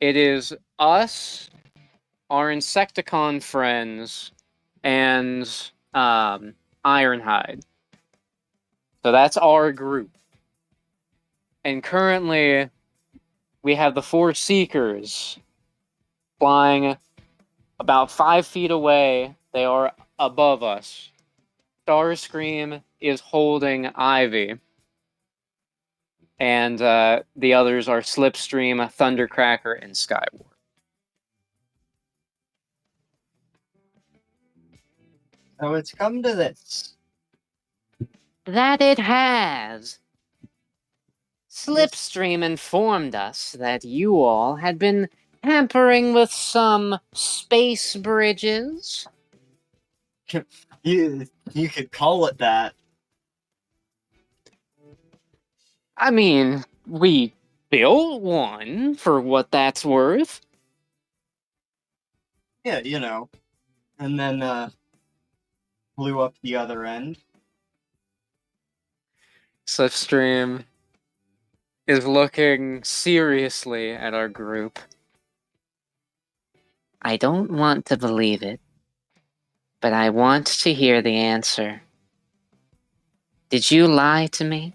It is us, our Insecticon friends, and Ironhide. So that's our group. And currently, we have the 4 Seekers flying about 5 feet away. They are above us. Starscream is holding Ivy. And the others are Slipstream, Thundercracker, and Skyward. So it's come to this. That it has. Slipstream informed us that you all had been tampering with some space bridges. You could call it that. I mean, we built one for what that's worth. Yeah, you know. And then blew up the other end. Slipstream is looking seriously at our group. I don't want to believe it, but I want to hear the answer. Did you lie to me?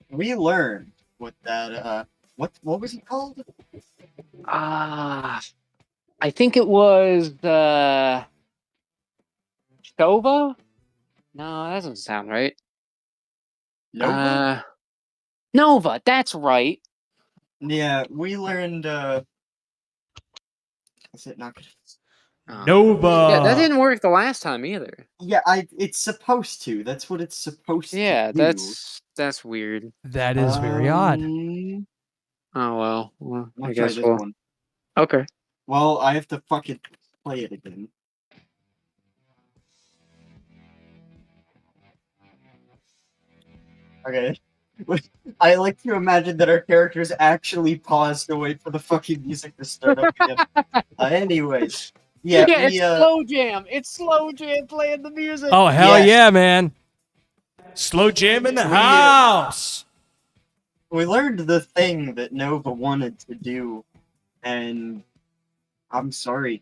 We learned what that what was it called? I think it was Shova? No, that doesn't sound right. Nova? Nova, that's right. Yeah, we learned is it not Nova. Yeah, that didn't work the last time either. Yeah, it's supposed to. That's what it's supposed Yeah, to do. that's weird. That is very odd. Oh well, I'll I try guess this we'll. one. Okay. Well, I have to fucking play it again. Okay. I like to imagine that our characters actually paused to wait for the fucking music to start up again. Anyways. Yeah, it's slow jam. It's slow jam playing the music. Oh, hell Yes. yeah, man. Slow jam in the house. We learned the thing that Nova wanted to do, and I'm sorry.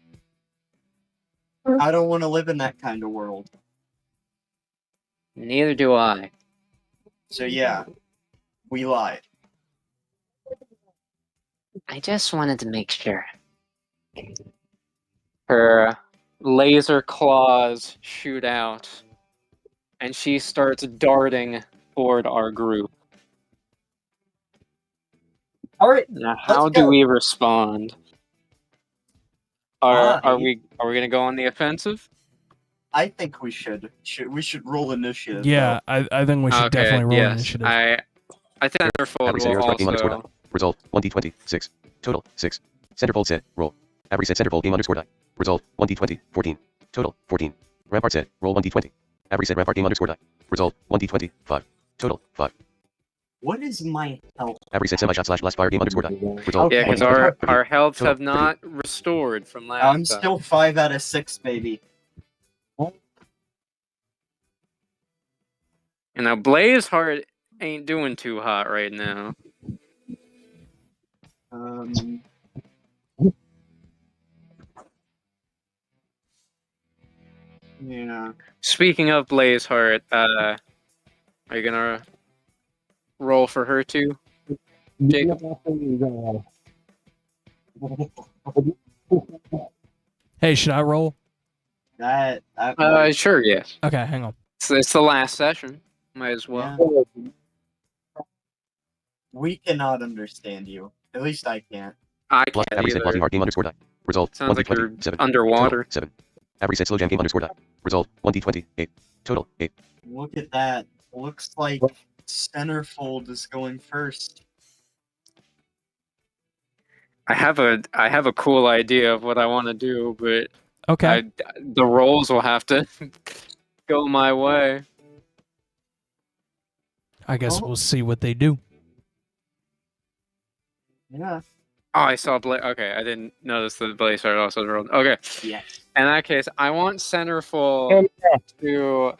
I don't want to live in that kind of world. Neither do I. So yeah, we lied. I just wanted to make sure. Her laser claws shoot out, and she starts darting toward our group. All right. Now, how Let's do go. we respond? Are we gonna go on the offensive? I think we should. We should roll initiative. Yeah, I think we should definitely roll initiative. I think Centerfold will also. Result 1d20 6. Total 6. Centerfold set roll. Avery set centerfold game underscore die. Result 1d20 14. Total 14. Rampart set roll 1d20. Avery set rampart game underscore die. Result 1d20 5. Total 5. What is my health? Avery set semi-shot slash last fire game underscore die. Result Yeah, because 1d20. our healths Total, have not restored from last I'm time. still 5 out of 6, baby. And now Blazeheart ain't doing too hot right now. Yeah. Speaking of Blazeheart, are you gonna roll for her too, Jacob? Hey, should I roll? That Sure, yes. Okay, hang on. It's the last session. Might as well. Yeah. We cannot understand you. At least I can't. I can't Avery set either. Heart game underscore die. Result Sounds 1d20 like you're 7. underwater. Total 7. Avery set slow jam game underscore die. Result 1d20 8. Total 8. Look at that. Looks like Centerfold is going first. I have a cool idea of what I want to do, but Okay. the rolls will have to go my way. I guess we'll see what they do. Yeah. Oh, I saw Okay, I didn't notice that Blazeheart also rolled. Okay. Yes. In that case, I want Centerfold to,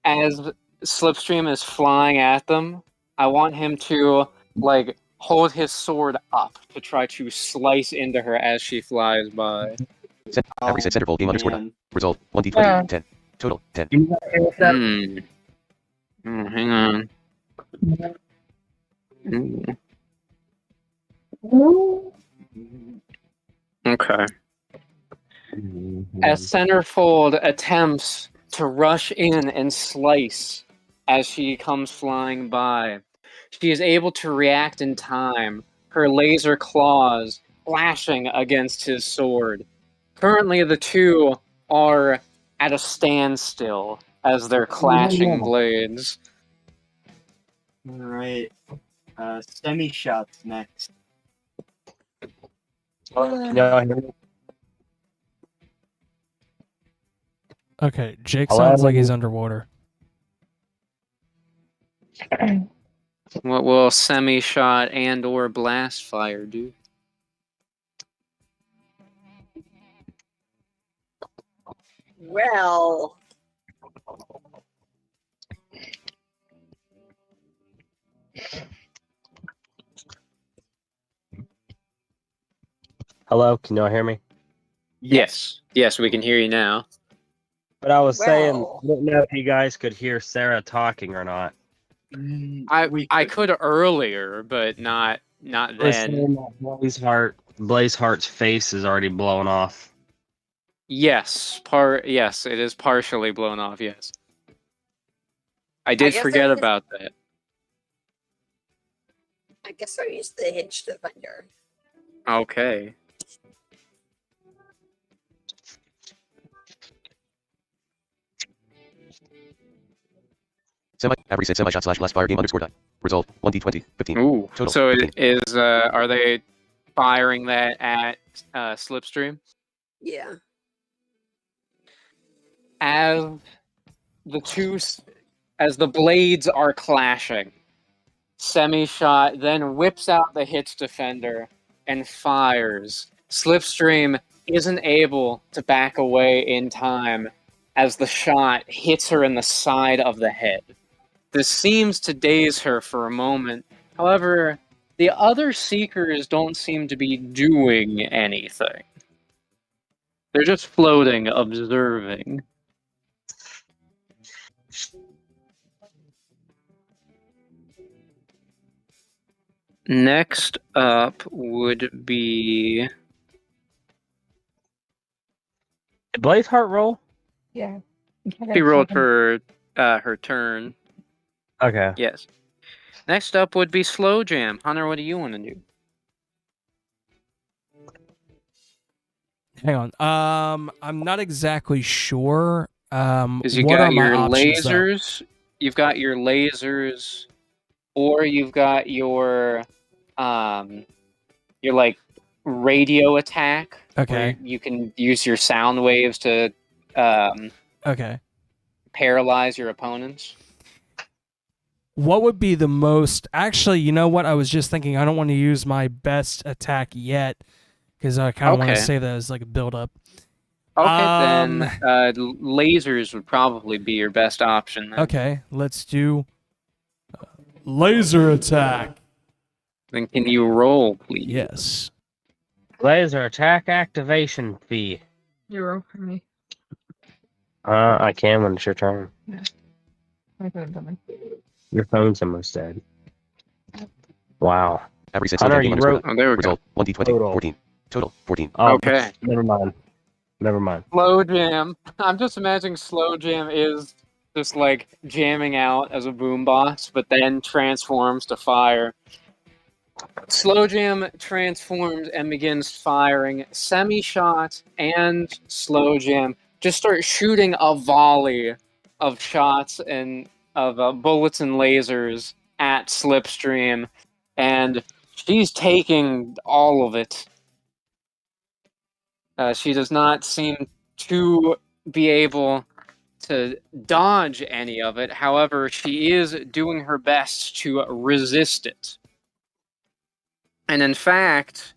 as Slipstream is flying at them, I want him to like hold his sword up to try to slice into her as she flies by. Average set centerfold game underscore die. man. Result 1d20 10. Total 10. Hang on. Mm, okay. As Centerfold attempts to rush in and slice as she comes flying by, she is able to react in time, her laser claws flashing against his sword. Currently, the two are at a standstill as they're clashing blades. Alright. Semi shots next. Can y'all hear me? Okay, Jake Hello? sounds like he's underwater. What will semi-shot and/or blast fire do? Well, Hello, can y'all hear me? Yes, we can hear you now. But I was saying, Well. I don't know if you guys could hear Sarah talking or not. I could earlier, but not I was then. saying that Blazeheart's face is already blown off. Yes, it is partially blown off. Yes, I did guess forget I just- about that. I guess I used the Hinge Defender. Okay. Average set semi shot slash blast fire game underscore die. Result 1d20 15. Ooh. Total, So 15. it is. Are they firing that at Slipstream? Yeah. As the blades are clashing, Semi-Shot then whips out the Hits Defender and fires. Slipstream isn't able to back away in time as the shot hits her in the side of the head. This seems to daze her for a moment. However, the other Seekers don't seem to be doing anything. They're just floating, observing. Next up would be... Did Blazeheart roll? Yeah. She rolled for her turn. Okay. Yes. Next up would be Slow Jam. Hunter, what do you want to do? Hang on. I'm not exactly sure. Because you what got are my your options, though? lasers, you've got your lasers, or you've got your like radio attack. Okay. Where you can use your sound waves to Okay. paralyze your opponents. What would be the most... Actually, you know what? I was just thinking I don't want to use my best attack yet because I kind of want to Okay. save that as like a build-up. Okay, Um, then lasers would probably be your best option. Then. Okay, let's do laser attack. Then can you roll, please? Yes. Laser attack activation fee. Zero for me. I can when it's your turn. I could have done Your phone's almost dead. Wow. Average set Hunter, game you underscore wrote die. Oh, there we Result 1d20 Total. 14. Total 14. Okay. Never mind. Never mind. Slow Jam. I'm just imagining Slow Jam is just like jamming out as a boombox, but then transforms to fire. Slow Jam transforms and begins firing. Semi-Shot and Slow Jam just start shooting a volley of shots and of bullets and lasers at Slipstream, and she's taking all of it. She does not seem to be able to dodge any of it. However, she is doing her best to resist it. And in fact,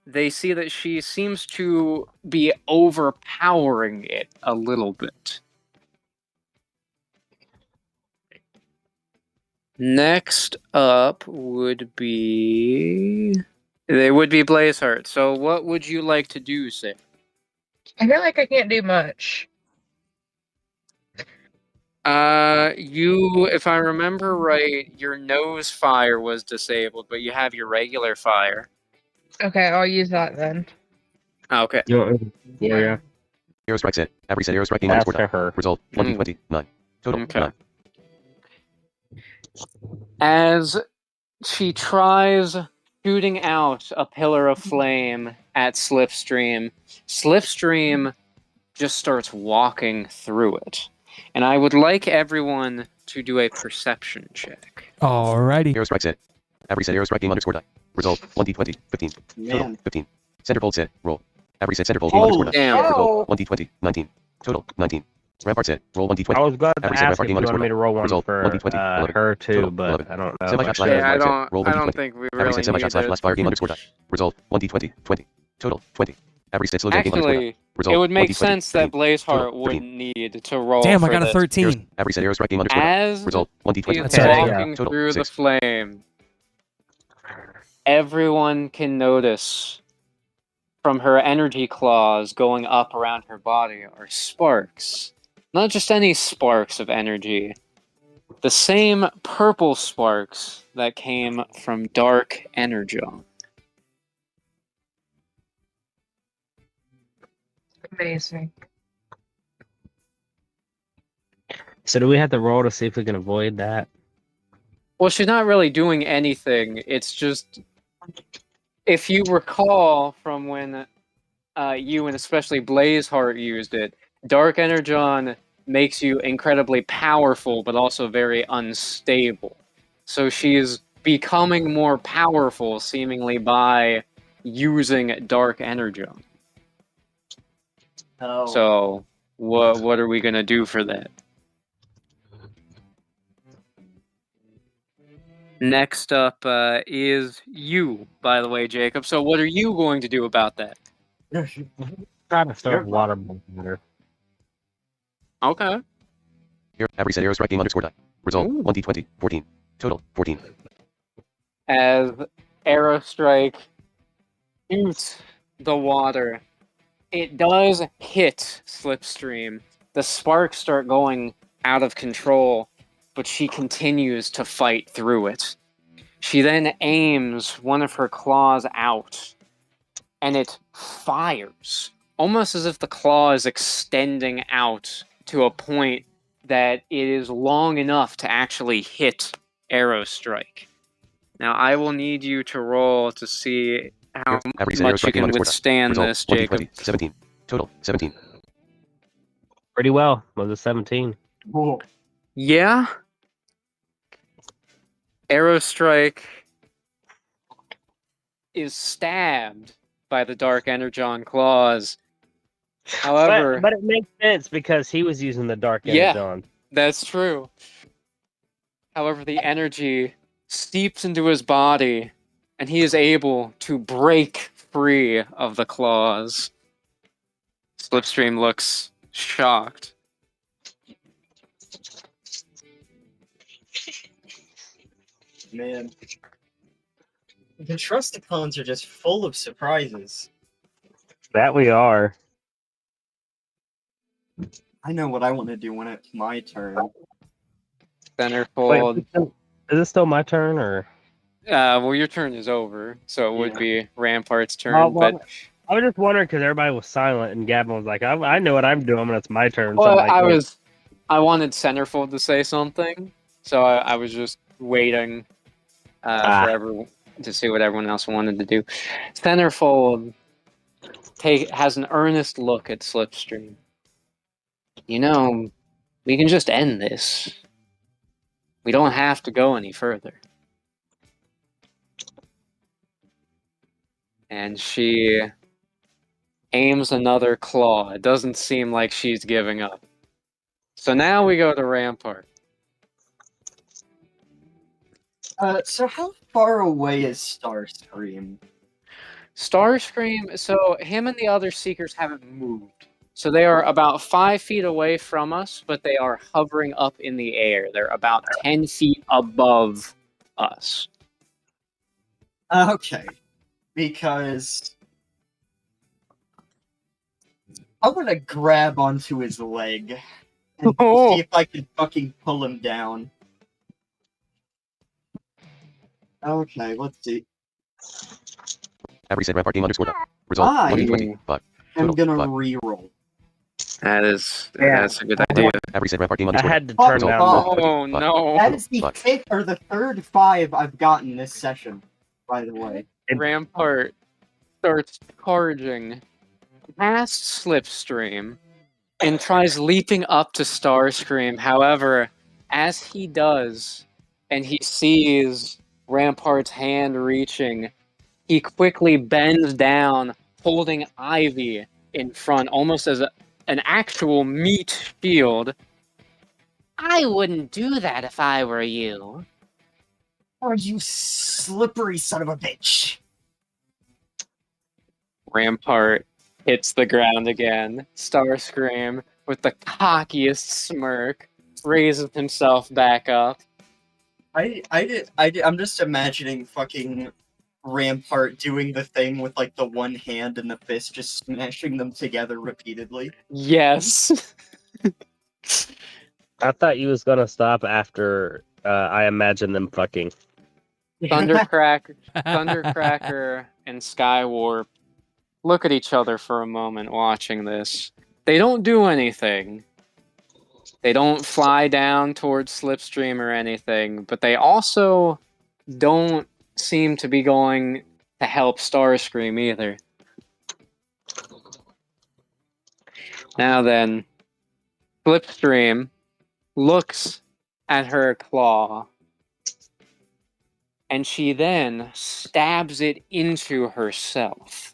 they see that she seems to be overpowering it a little bit. Next up would be Blazeheart. So what would you like to do, Sarah? I feel like I can't do much. If I remember right, your nose fire was disabled, but you have your regular fire. Okay, I'll use that then. Okay. Yeah. Arrow strikes it. Every set arrow strike game underscore After die. her. Result 1d20 9. Total Okay. 9. As she tries shooting out a pillar of flame at Slipstream, Slipstream just starts walking through it. And I would like everyone to do a perception check. Alrighty. Arrow strikes it. Every set arrow strike game underscore die. Result 1d20 15. Total Man. 15. Centerfold set. Roll. Every set centerfold game underscore die. Damn. Result 1d20 19. Total 19. Rampart set. Roll 1d20. I was glad to Every set ask rampart if game you wanted underscore me to roll one Result for 1d20 11. her too, Total but 11. I don't know. Semi if I shot slash should. Yeah, I flag set. don't. Roll I don't 1d20. think we Every really set semi shot slash need flash it. fire game underscore die. Result 1d20 20. Total 20. Every set slow jam game underscore die. Actually, Result it would make 1d20 sense that 13. Blazeheart Total, wouldn't need to roll Damn, for I got a this. 13. Every set arrow strike game underscore die. As Result 1d20 he's That's alright. walking Total through 6. the flame, everyone can notice from her energy claws going up around her body are sparks. Not just any sparks of energy. The same purple sparks that came from Dark Energon. Amazing. So do we have to roll to see if we can avoid that? Well, she's not really doing anything. It's just, if you recall from when you and especially Blazeheart used it, Dark Energon makes you incredibly powerful, but also very unstable. So she is becoming more powerful, seemingly by using Dark Energon. Oh. So, what are we gonna do for that? Next up is you, by the way, Jacob. So, what are you going to do about that? Try to start You're water better. Okay. Here, every set arrow strike game underscore die. Result Ooh. 1d20 14. Total 14. As Arrow Strike shoots the water, it does hit Slipstream. The sparks start going out of control, but she continues to fight through it. She then aims one of her claws out, and it fires, almost as if the claw is extending out to a point that it is long enough to actually hit Arrow Strike. Now, I will need you to roll to see how Here, every set arrow much you strike game can underscore die. withstand Result this, Jacob. 1d20 17. Total 17. Pretty well. Was it 17? Cool. Yeah. Arrow Strike is stabbed by the Dark Energon claws. However, But it makes sense because he was using the dark Yeah. energon. that's true. However, the energy seeps into his body, and he is able to break free of the claws. Slipstream looks shocked. Man. The Trusticons are just full of surprises. That we are. I know what I want to do when it's my turn. Wait, Centerfold. is it still my turn or? Well, your turn is over, so it would Yeah. be Rampart's turn. Oh, well, but I was just wondering because everybody was silent and Gavin was like, I know what I'm doing when it's my turn. So well, I'm like, I wanted Centerfold to say something, so I was just waiting for everyone to see what everyone else wanted to do. Centerfold has an earnest look at Slipstream. You know, we can just end this. We don't have to go any further. And she aims another claw. It doesn't seem like she's giving up. So now we go to Rampart. So how far away is Starscream? Starscream, so him and the other Seekers haven't moved. So they are about 5 feet away from us, but they are hovering up in the air. They're about 10 feet above us. Okay. Because I'm gonna grab onto his leg and see if I can fucking pull him down. Okay, let's see. Avery said Rampart game underscore die. Result I 1d20. 5. I'm Total. gonna 5. reroll. That's a good idea. Avery said Rampart game I underscore die. had to Fuck turn down off. the. Oh Five. no. That is the Fuck. 5th or the 3rd 5 I've gotten this session, by the way. Rampart starts charging past Slipstream and tries leaping up to Starscream. However, as he does, and he sees Rampart's hand reaching, he quickly bends down, holding Ivy in front, almost as an actual meat shield. I wouldn't do that if I were you. Oh, you slippery son of a bitch! Rampart hits the ground again. Starscream, with the cockiest smirk, raises himself back up. I'm just imagining fucking Rampart doing the thing with like the one hand and the fist, just smashing them together repeatedly. Yes. I thought you was gonna stop after I imagined them fucking. Thundercracker and Skywarp look at each other for a moment watching this. They don't do anything. They don't fly down towards Slipstream or anything, but they also don't seem to be going to help Starscream either. Now then, Slipstream looks at her claw, and she then stabs it into herself.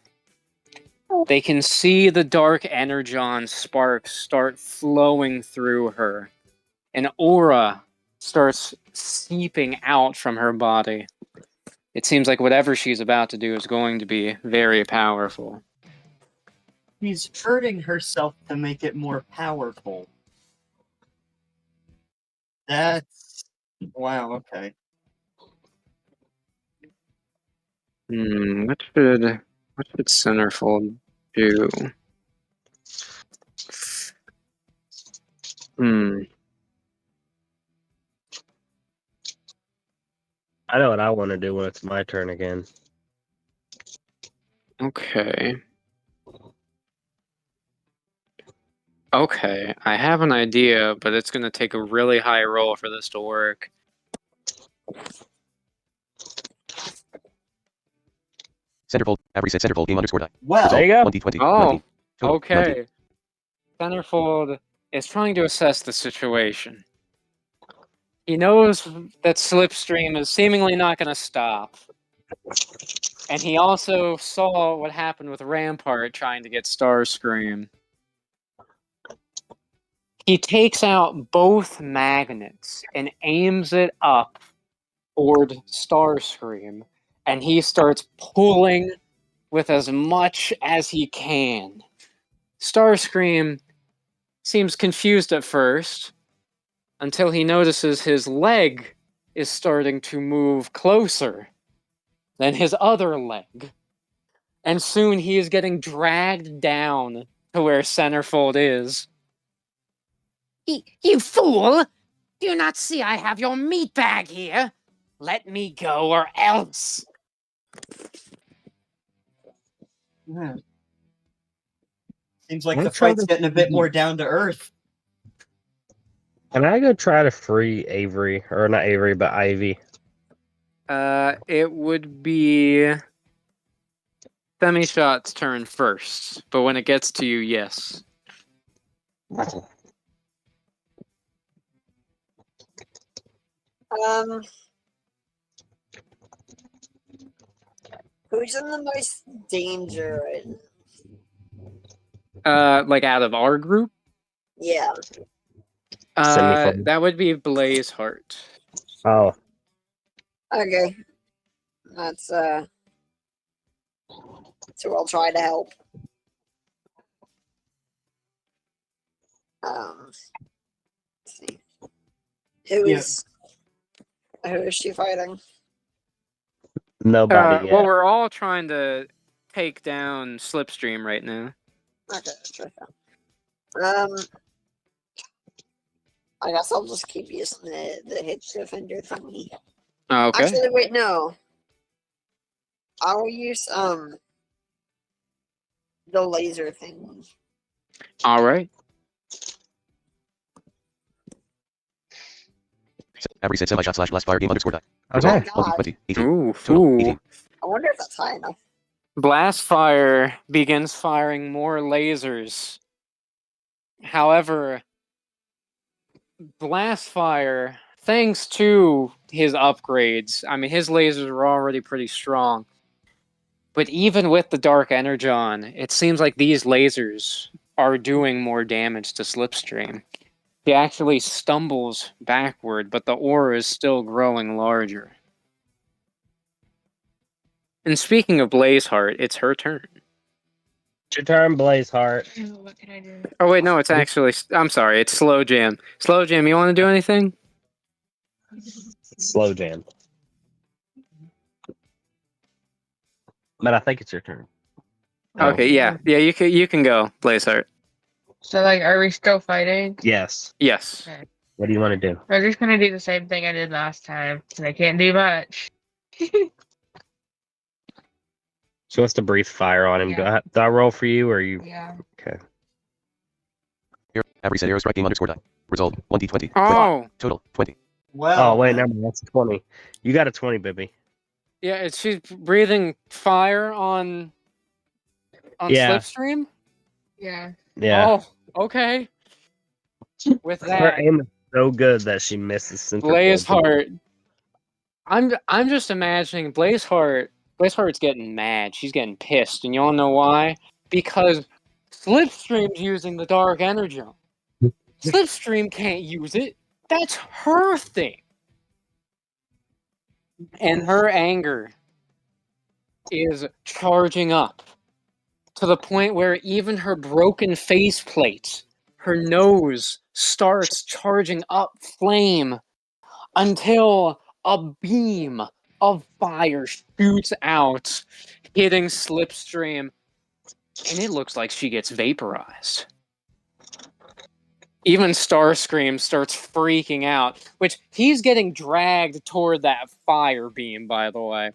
They can see the dark energon sparks start flowing through her. An aura starts seeping out from her body. It seems like whatever she's about to do is going to be very powerful. She's hurting herself to make it more powerful. That's... Wow, okay. What should Centerfold do? I know what I want to do when it's my turn again. Okay. Okay, I have an idea, but it's going to take a really high roll for this to work. Centerfold. Avery said Centerfold game underscore die. Well, Result There you go. 1d20. Oh, 19. Total. 19. okay. Centerfold is trying to assess the situation. He knows that Slipstream is seemingly not going to stop. And he also saw what happened with Rampart trying to get Starscream. He takes out both magnets and aims it up toward Starscream, and he starts pulling with as much as he can. Starscream seems confused at first, until he notices his leg is starting to move closer than his other leg. And soon he is getting dragged down to where Centerfold is. You fool! Do you not see I have your meat bag here? Let me go or else! yeah. Seems like I'm the trying fight's to getting a bit see. more down to earth. Can I go try to free Avery, or not Avery, but Ivy? It would be Semi-Shot's turn first, but when it gets to you, yes. Who's in the most danger right now? Like out of our group? Yeah. Semi-fold. That would be Blazeheart. Oh, Okay. That's so I'll try to help. Let's see. Who Yeah. is she fighting? Nobody yet. Well, we're all trying to take down Slipstream right now. Okay, sure. I guess I'll just keep using the hit defender thingy. Okay. Actually, wait, no. I'll use the laser thing. All right. Avery said semi-shot slash blast fire game underscore die. Okay. Result 1d20. 18. Ooh. Total Ooh. 18. I wonder if that's high enough. Blastfire begins firing more lasers. However, Blastfire, thanks to his upgrades, I mean, his lasers were already pretty strong. But even with the Dark Energon, it seems like these lasers are doing more damage to Slipstream. He actually stumbles backward, but the aura is still growing larger. And speaking of Blazeheart, it's her turn. It's your turn, Blazeheart. What can I do? Oh wait, no, it's actually. I'm sorry, it's Slow Jam. Slow Jam, you want to do anything? Slow jam. But I think it's your turn. Oh. Okay, yeah, you can go, Blazeheart. So, like, are we still fighting? Yes. Yes. Okay. What do you want to do? I'm just gonna do the same thing I did last time, and I can't do much. She wants to breathe fire on him. Yeah. Do I roll for you or you? Yeah. Okay. Here, Avery said Aerostrike game underscore die. Result 1d20. Oh, Total 20. Well, Oh wait, never mind. That's 20. You got a 20, baby. yeah, she's breathing fire on Yeah. Slipstream. Yeah. Yeah. Oh, okay. With Her that, aim is so good that she misses center. Blazeheart. I'm just imagining Blazeheart. Blazeheart's getting mad. She's getting pissed, and you all know why? Because Slipstream's using the Dark Energy. Slipstream can't use it. That's her thing. And her anger is charging up to the point where even her broken faceplate, her nose starts charging up flame until a beam of fire shoots out, hitting Slipstream, and it looks like she gets vaporized. Even Starscream starts freaking out, which he's getting dragged toward that fire beam, by the way.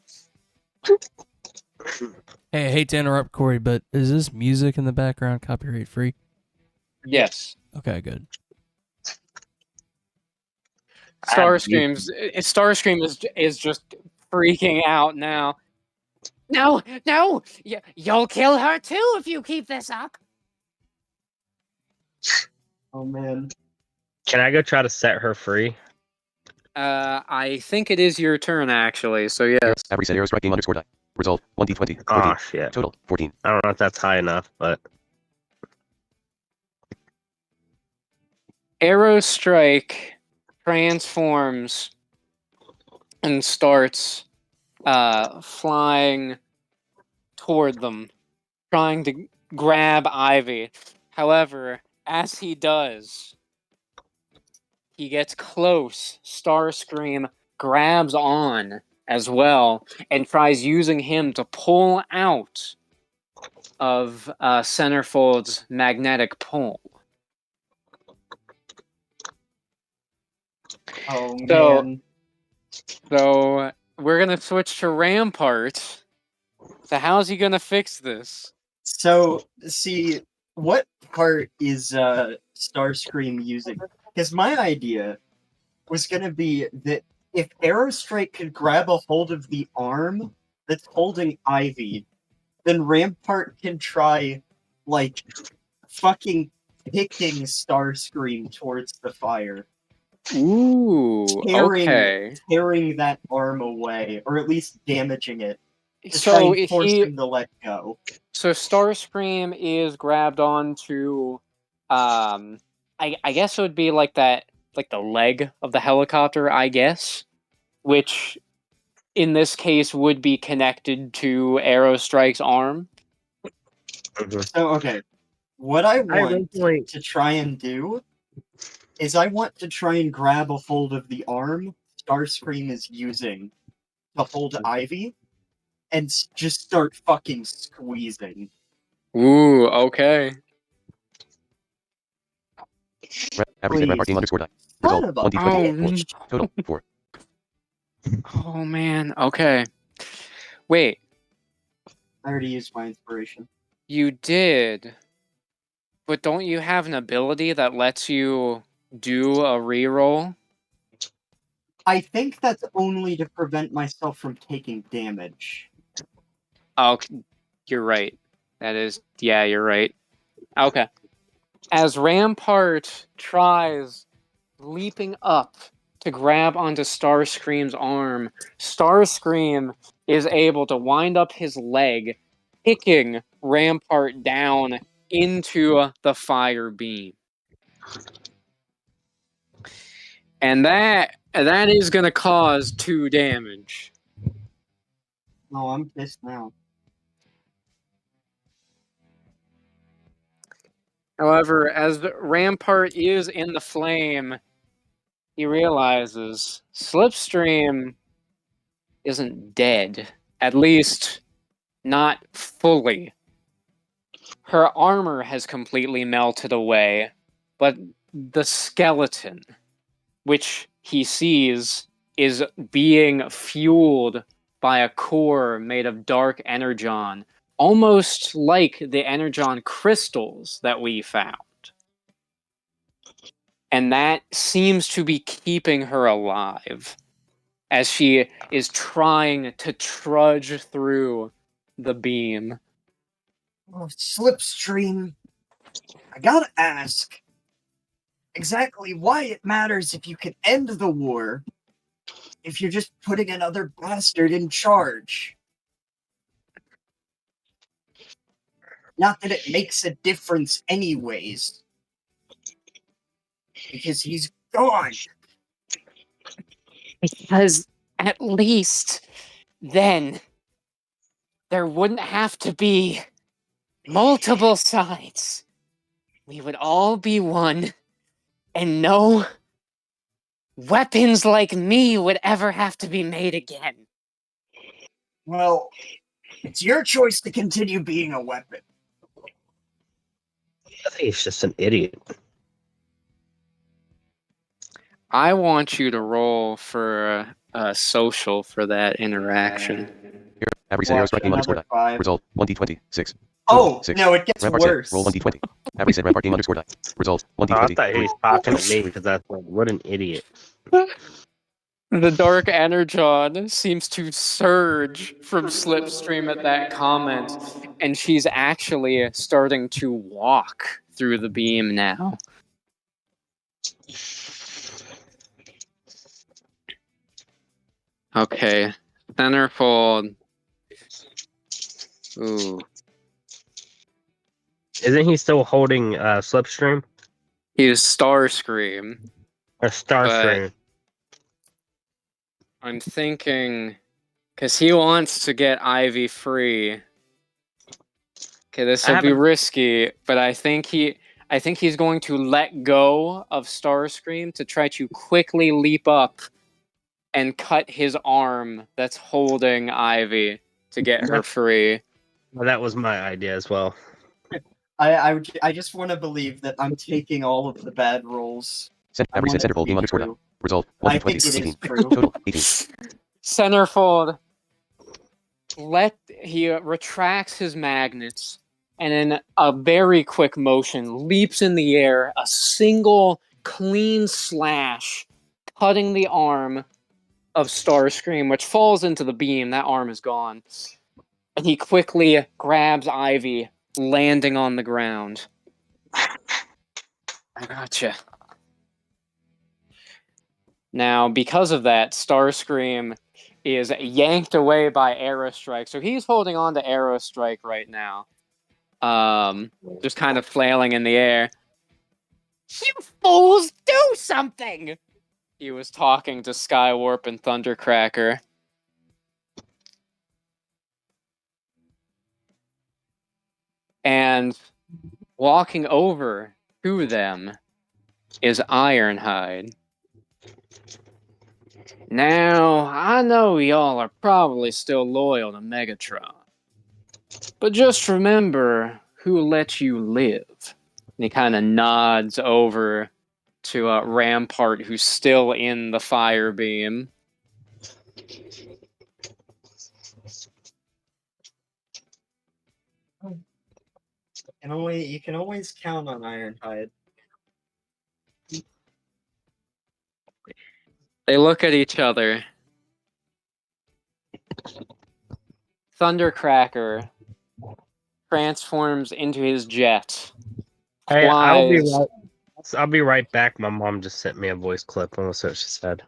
Hey, I hate to interrupt, Corey, but is this music in the background copyright free? Yes. Okay, good. Starscream is just freaking out now. No, you'll kill her too if you keep this up. oh man. Can I go try to set her free? I think it is your turn actually. So yes. Avery said Aerostrike game underscore die. Result 1d20. 14. Oh shit. Total 14. I don't know if that's high enough, but Arrow Strike transforms and starts flying toward them, trying to grab Ivy. However, as he does, he gets close. Starscream grabs on as well and tries using him to pull out of Centerfold's magnetic pole. Oh So- man. So we're gonna switch to Rampart. So how's he gonna fix this? So, see, what part is Starscream using? Because my idea was gonna be that if Aerostrike could grab a hold of the arm that's holding Ivy, then Rampart can try, like, fucking picking Starscream towards the fire, Ooh, Tearing- okay. tearing that arm away, or at least damaging it, to try So and force he, him to let go. so Starscream is grabbed onto, I guess it would be like that, like the leg of the helicopter, I guess, which in this case would be connected to Aerostrike's arm. So, okay. What I I want originally to try and do is I want to try and grab a hold of the arm Starscream is using to hold Ivy and just start fucking squeezing. Ooh, okay. Average set Rampart game underscore die. Result Son of a 1d20. Oh, 4. Total 4. oh man. Okay. Wait, I already used my inspiration. you did, but don't you have an ability that lets you do a reroll? I think that's only to prevent myself from taking damage. Oh, you're right. That is, yeah, you're right. Okay. As Rampart tries leaping up to grab onto Starscream's arm, Starscream is able to wind up his leg, kicking Rampart down into the fire beam. And that is going to cause 2 damage. Oh, I'm pissed now. However, as the Rampart is in the flame, he realizes Slipstream isn't dead. At least, not fully. Her armor has completely melted away, but the skeleton, which he sees, is being fueled by a core made of dark energon, almost like the energon crystals that we found. And that seems to be keeping her alive as she is trying to trudge through the beam. Oh, Slipstream, I gotta ask exactly why it matters if you can end the war if you're just putting another bastard in charge. Not that it makes a difference, anyways, because he's gone. Because at least then there wouldn't have to be multiple sides. We would all be one, and no weapons like me would ever have to be made again. Well, it's your choice to continue being a weapon. I think he's just an idiot. I want you to roll for a social for that interaction. Here. Average set Watch Aerostrike game underscore another die. 5. Result 1d20. 6. Oh, 6. no, it gets Rampart worse. set. Roll 1d20. Average set Rampart game underscore die. Result Oh, I 1d20. thought he was talking to me because I thought, what an idiot. The dark energon seems to surge from Slipstream at that comment, and she's actually starting to walk through the beam now. Okay, Centerfold. Ooh, Isn't he still holding Slipstream he's Starscream, or Starscream? I'm thinking because he wants to get Ivy free. Okay, this I will be haven't- risky, but I think he's going to let go of Starscream to try to quickly leap up and cut his arm that's holding Ivy to get her free. Well, that was my idea as well. I just want to believe that I'm taking all of the bad rolls. Average set Centerfold game underscore die. True. Result I 1d20. think it is 18. true. Total 18. Centerfold he retracts his magnets and in a very quick motion leaps in the air, a single clean slash cutting the arm of Starscream, which falls into the beam. That arm is gone. And he quickly grabs Ivy, landing on the ground. I gotcha. Now, because of that, Starscream is yanked away by Aerostrike. So he's holding on to Aerostrike right now. Just kind of flailing in the air. You fools, do something! He was talking to Skywarp and Thundercracker. And Walking over to them is Ironhide. Now, I know y'all are probably still loyal to Megatron, but just remember who let you live. And he kind of nods over to Rampart, who's still in the fire beam. You can always count on Ironhide. They look at each other. Thundercracker transforms into his jet. Hey, Flies. I'll be right back. My mom just sent me a voice clip. Almost what she said.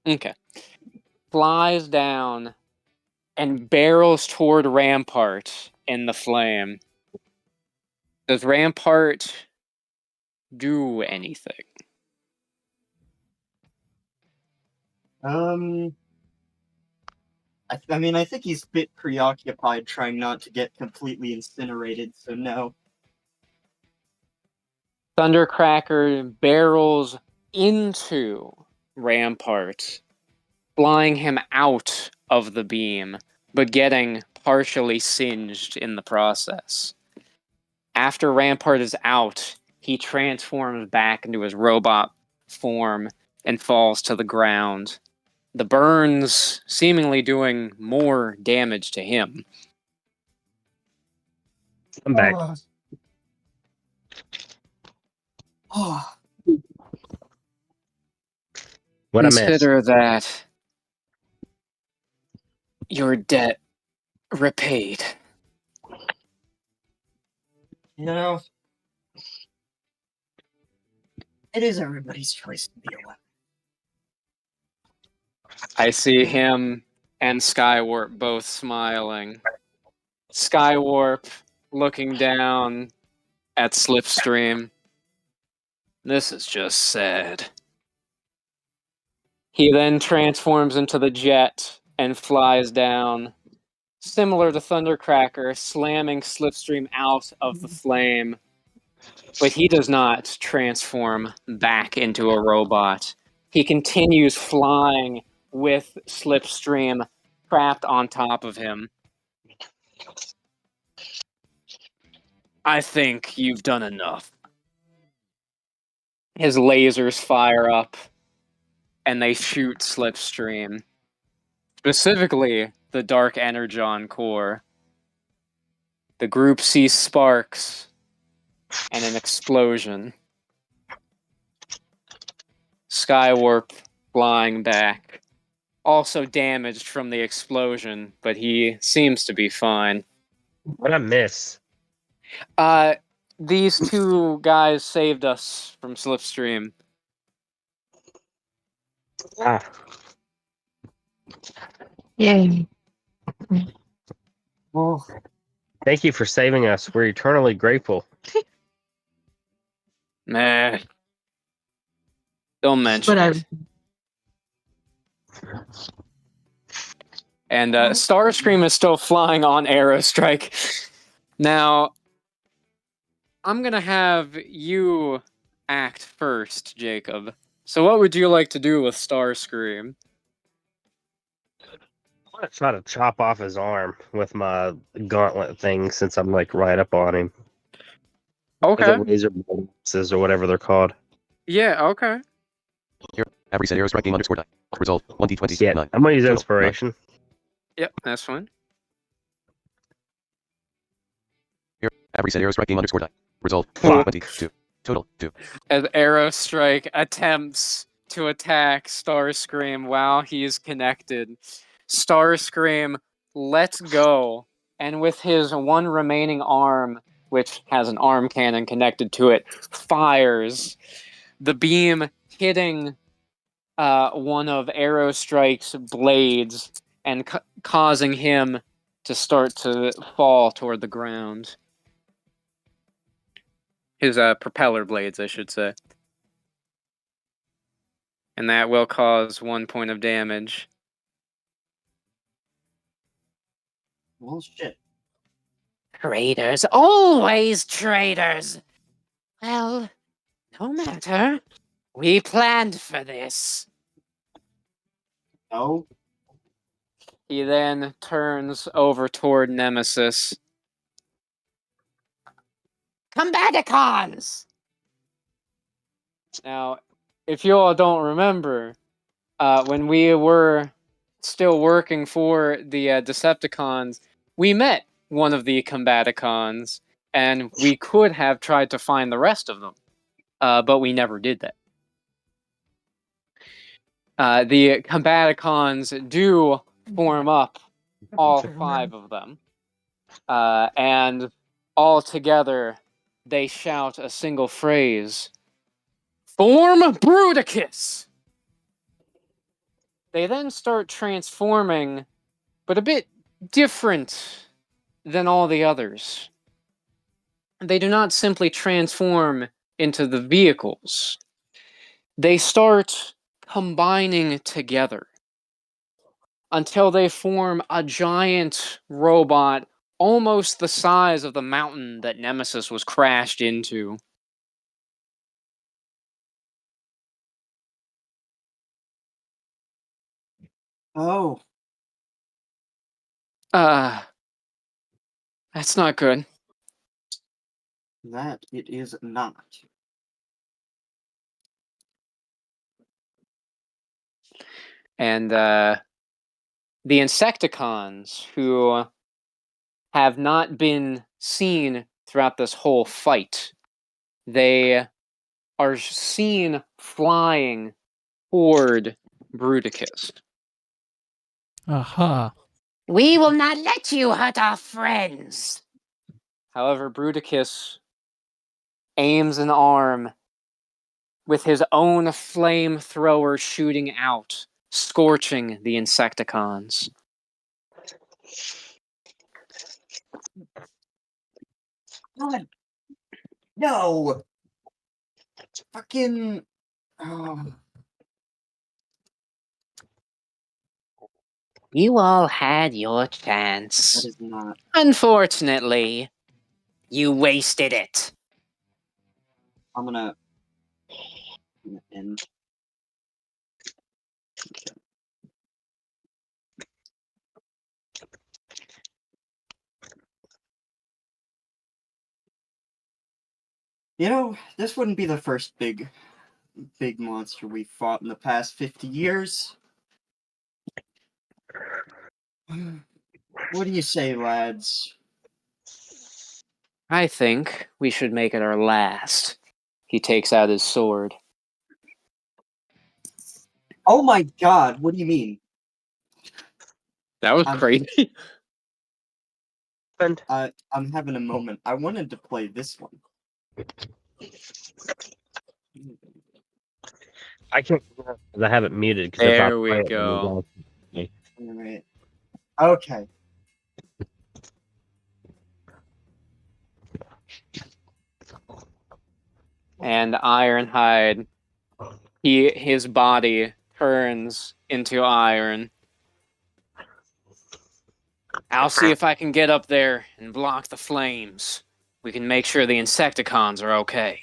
Okay. Flies down and barrels toward Rampart in the flame. Does Rampart do anything? I mean, I think he's a bit preoccupied trying not to get completely incinerated, so no. Thundercracker barrels into Rampart, flying him out of the beam, but getting partially singed in the process. After Rampart is out, he transforms back into his robot form and falls to the ground. The burns seemingly doing more damage to him. I'm back. Oh, What I missed? Consider that your debt repaid. you know, it is everybody's choice to be a weapon. I see him and Skywarp both smiling. Skywarp looking down at Slipstream. This is just sad. He then transforms into the jet and flies down, similar to Thundercracker, slamming Slipstream out of the flame. But he does not transform back into a robot. He continues flying with Slipstream trapped on top of him. I think you've done enough. His lasers fire up, and they shoot Slipstream. Specifically, the Dark Energon core. The group sees sparks and an explosion. Skywarp flying back. Also damaged from the explosion, but he seems to be fine. What I miss? These two guys saved us from Slipstream. Ah, Yay. Well, thank you for saving us. We're eternally grateful. Meh. Don't mention Whatever. it. And Starscream is still flying on Aerostrike. Now, I'm going to have you act first, Jacob. So what would you like to do with Starscream? I want to try to chop off his arm with my gauntlet thing since I'm like right up on him. Okay. The laser boxes or whatever they're called. Yeah, okay. Avery said Aerostrike game underscore die. Result 1d20. Yeah, 9. I'm gonna use Total, inspiration. Yep, that's fine. Avery said Aerostrike game underscore die. Result Fuck. 1d22. Total 2. As Aerostrike attempts to attack Starscream while he is connected, Starscream lets go, and with his one remaining arm, which has an arm cannon connected to it, fires. The beam hitting one of Aerostrike's blades and causing him to start to fall toward the ground. His propeller blades, I should say. And that will cause 1 point of damage. well, shit. Traitors, always traitors. Well, no matter. We planned for this. No. He then turns over toward Nemesis. Combaticons! Now, if you all don't remember, when we were still working for the Decepticons, we met one of the Combaticons, and we could have tried to find the rest of them, but we never did that. The Combaticons do form up, all 5 of them, and all together they shout a single phrase: "Form Bruticus!" They then start transforming, but a bit different than all the others. They do not simply transform into the vehicles. They start combining together until they form a giant robot almost the size of the mountain that Nemesis was crashed into. Oh, That's not good. that it is not. And the Insecticons, who have not been seen throughout this whole fight, they are seen flying toward Bruticus. Aha. We will not let you hurt our friends. However, Bruticus aims an arm with his own flamethrower shooting out, scorching the Insecticons. God. No. Fucking. Oh. You all had your That chance. is not. Unfortunately, you wasted it. I'm gonna end. You know, this wouldn't be the first big monster we fought in the past 50 years. What do you say, lads? I think we should make it our last. He takes out his sword. Oh my god, what do you mean? That was I'm- crazy. I'm having a moment. I wanted to play this one. I can't because I have it muted. There we go. Alright. Okay. And Ironhide, his body turns into iron. I'll see if I can get up there and block the flames. We can make sure the Insecticons are okay.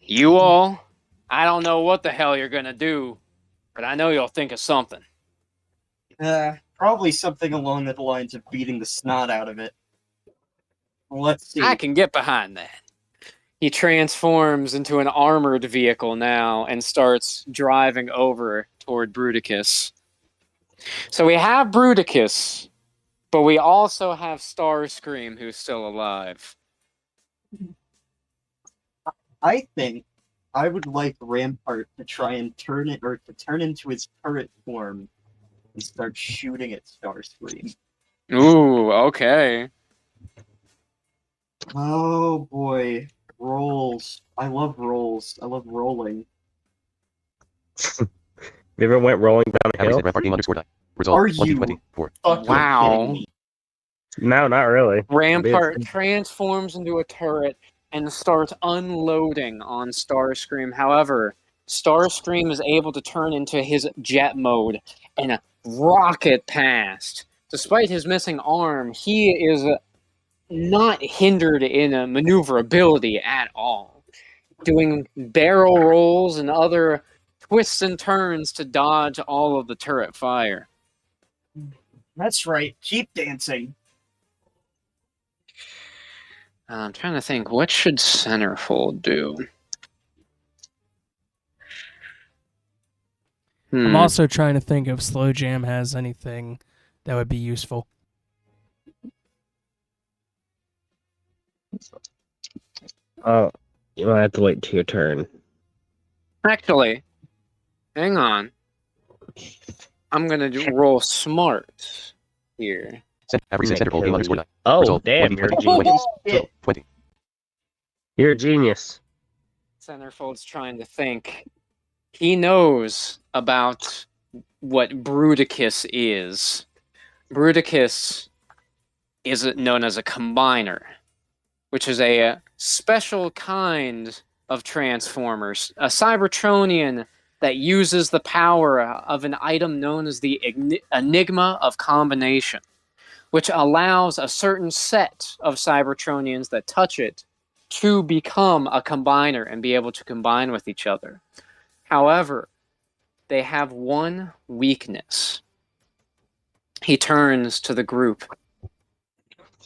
You all, I don't know what the hell you're gonna do, but I know you'll think of something. Probably something along the lines of beating the snot out of it. Let's see. I can get behind that. He transforms into an armored vehicle now and starts driving over toward Bruticus. So we have Bruticus, but we also have Starscream, who's still alive. I think I would like Rampart to try and turn into his turret form and start shooting at Starscream. Ooh, okay. Oh boy. Rolls. I love rolls. I love rolling. You ever went rolling down a Average hill? set Rampart game underscore die. Result Are 1d20. 4. Fucking Wow. kidding me. No, not really. Rampart transforms into a turret and starts unloading on Starscream. However, Starscream is able to turn into his jet mode and rocket past. Despite his missing arm, he is not hindered in a maneuverability at all, doing barrel rolls and other twists and turns to dodge all of the turret fire. That's right. Keep dancing. I'm trying to think, what should Centerfold do? I'm also trying to think if Slow Jam has anything that would be useful. Oh, you might have to wait till your turn. Actually, hang on. I'm gonna roll smart here. Average set centerfold game underscore die. Oh, Result, damn, 20, you're a 20, genius. 20, 20. You're a genius. Centerfold's trying to think. He knows about what Bruticus is. Bruticus is known as a combiner, which is a special kind of transformers, a Cybertronian that uses the power of an item known as the Enigma of Combination, which allows a certain set of Cybertronians that touch it to become a combiner and be able to combine with each other. However, they have one weakness. He turns to the group.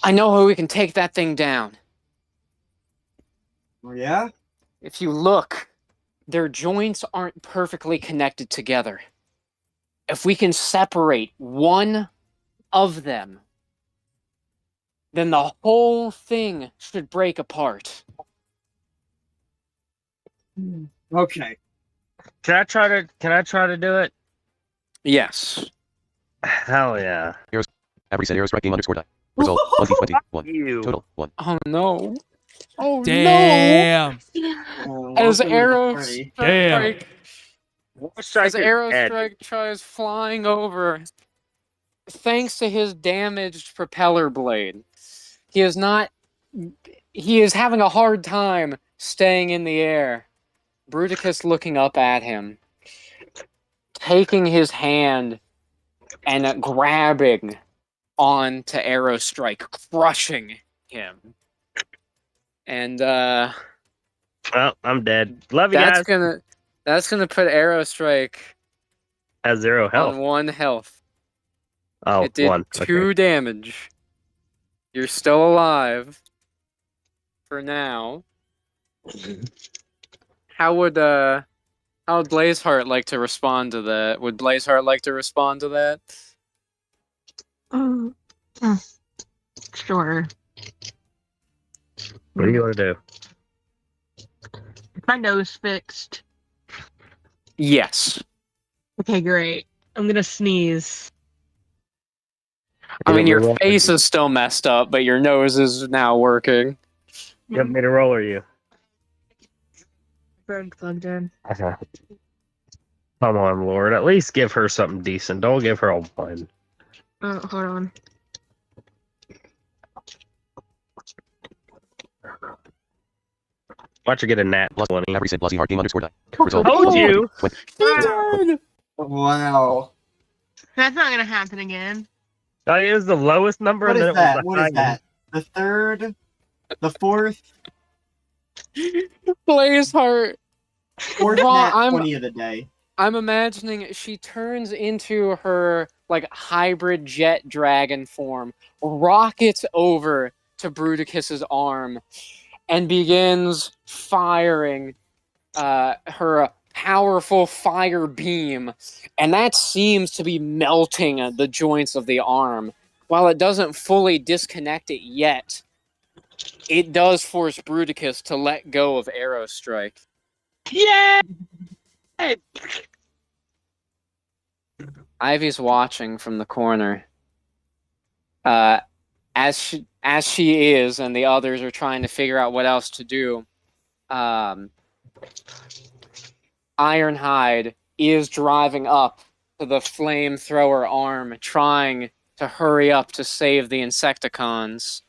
I know how we can take that thing down. Oh, yeah? If you look, their joints aren't perfectly connected together. If we can separate one of them, then the whole thing should break apart. Okay. Can I try to do it? Yes. Hell yeah. Average set arrow strike game underscore die. Result, 1d20, 1. You. Total, 1. Oh no. Oh Damn. no. As Welcome to the Arrow party. Damn. Strike, as Arrow Strike tries flying over, thanks to his damaged propeller blade, he is having a hard time staying in the air. Bruticus looking up at him, taking his hand and grabbing onto Arrow Strike, crushing him. And Well, I'm dead. Love you guys. that's gonna put Arrow Strike Has 0 health. on 1 health. Oh, It did 1. 2 damage. You're still alive for now. How would Blazeheart like to respond to that? Would Blazeheart like to respond to that? Sure. What do you want to do? Is my nose fixed? Yes. Okay, great. I'm gonna sneeze. I mean, your You want me to face is still messed up, but your nose is now working. You want me to roll or you? Phone plugged in. Come on, Lord. At least give her something decent. Don't give her a 1. Oh, hold on. Watch her get a nat 20. Average set Bluzzy Heart game underscore die. I Result, told you! 20. Wow. That's not gonna happen again. Oh, it was the lowest number. What and then is it was that? the What is highest. that? The third? The fourth? Blazeheart. Fourth Well, nat 20 of the day. I'm imagining she turns into her like hybrid jet dragon form, rockets over to Bruticus's arm, and begins firing her powerful fire beam, and that seems to be melting the joints of the arm. While it doesn't fully disconnect it yet, it does force Bruticus to let go of Arrow Strike. Yeah. Ivy's watching from the corner. As she is, and the others are trying to figure out what else to do. Ironhide is driving up to the flamethrower arm, trying to hurry up to save the Insecticons.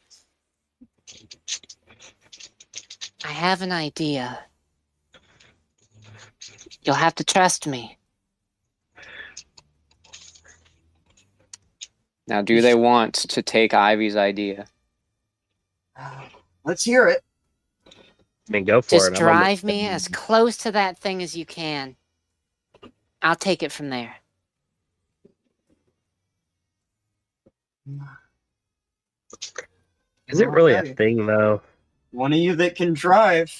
I have an idea. You'll have to trust me. Now, do they want to take Ivy's idea? Let's hear it. I mean, go for Just it. I'm almost drive me done. as close to that thing as you can. I'll take it from there. Is it really a Okay. thing, though? One of you that can drive.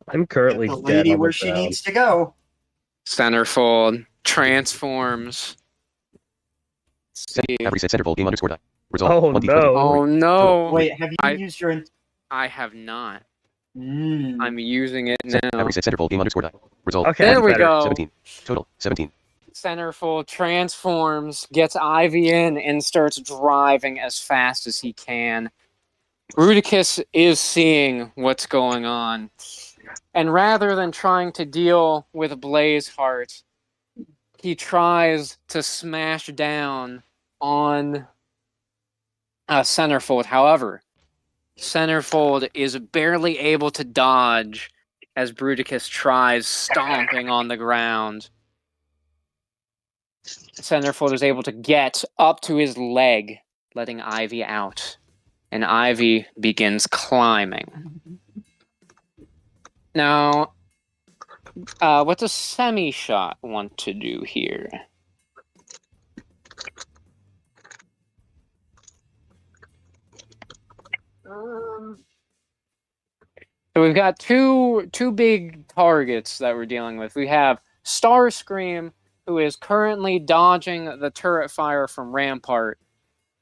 I'm Get currently the dead lady on where the she ground. needs to go. Centerfold transforms. Let's see. App reset centerfold game underscore die. Result Oh 1d20. no! Oh no! Wait, have you I- used your... I have not. Mm. I'm using it App now. reset centerfold game underscore die. Result Okay, There that's we better. go. 17. Total 17. Centerfold transforms, gets Ivy in, and starts driving as fast as he can. Bruticus is seeing what's going on. And rather than trying to deal with Blazeheart, he tries to smash down on Centerfold. However, Centerfold is barely able to dodge as Bruticus tries stomping on the ground. Centerfold is able to get up to his leg, letting Ivy out. And Ivy begins climbing. Now, what does Semi-Shot want to do here? So we've got two big targets that we're dealing with. We have Starscream, who is currently dodging the turret fire from Rampart,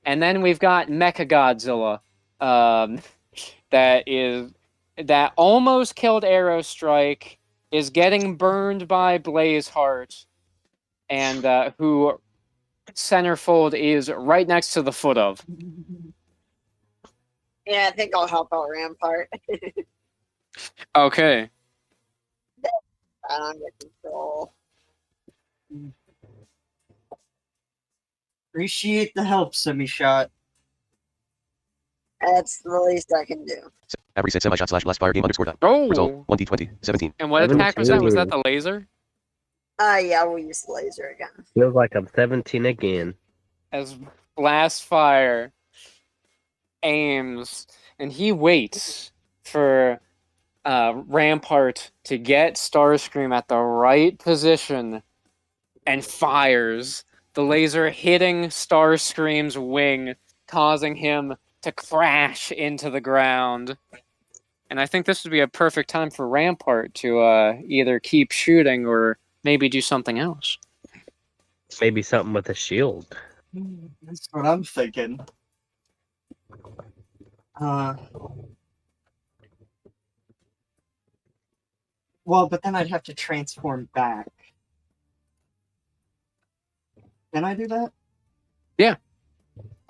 and then we've got Mechagodzilla, that almost killed Aerostrike, is getting burned by Blazeheart, and who Centerfold is right next to the foot of. Yeah, I think I'll help out Rampart. Okay. Under control. Appreciate the help, Semi-Shot. That's the least I can do. App reset semi-shot slash blast fire game underscore die. Oh! Result 1d20. 17. And what attack was that? Was that 17. the laser? Yeah, we'll use the laser again. Feels like I'm 17 again. As blast fire aims, and he waits for Rampart to get Starscream at the right position and fires, the laser hitting Starscream's wing, causing him to crash into the ground. And I think this would be a perfect time for Rampart to either keep shooting or maybe do something else. Maybe something with a shield. That's what I'm thinking. Well, but then I'd have to transform back. Can I do that? Yeah.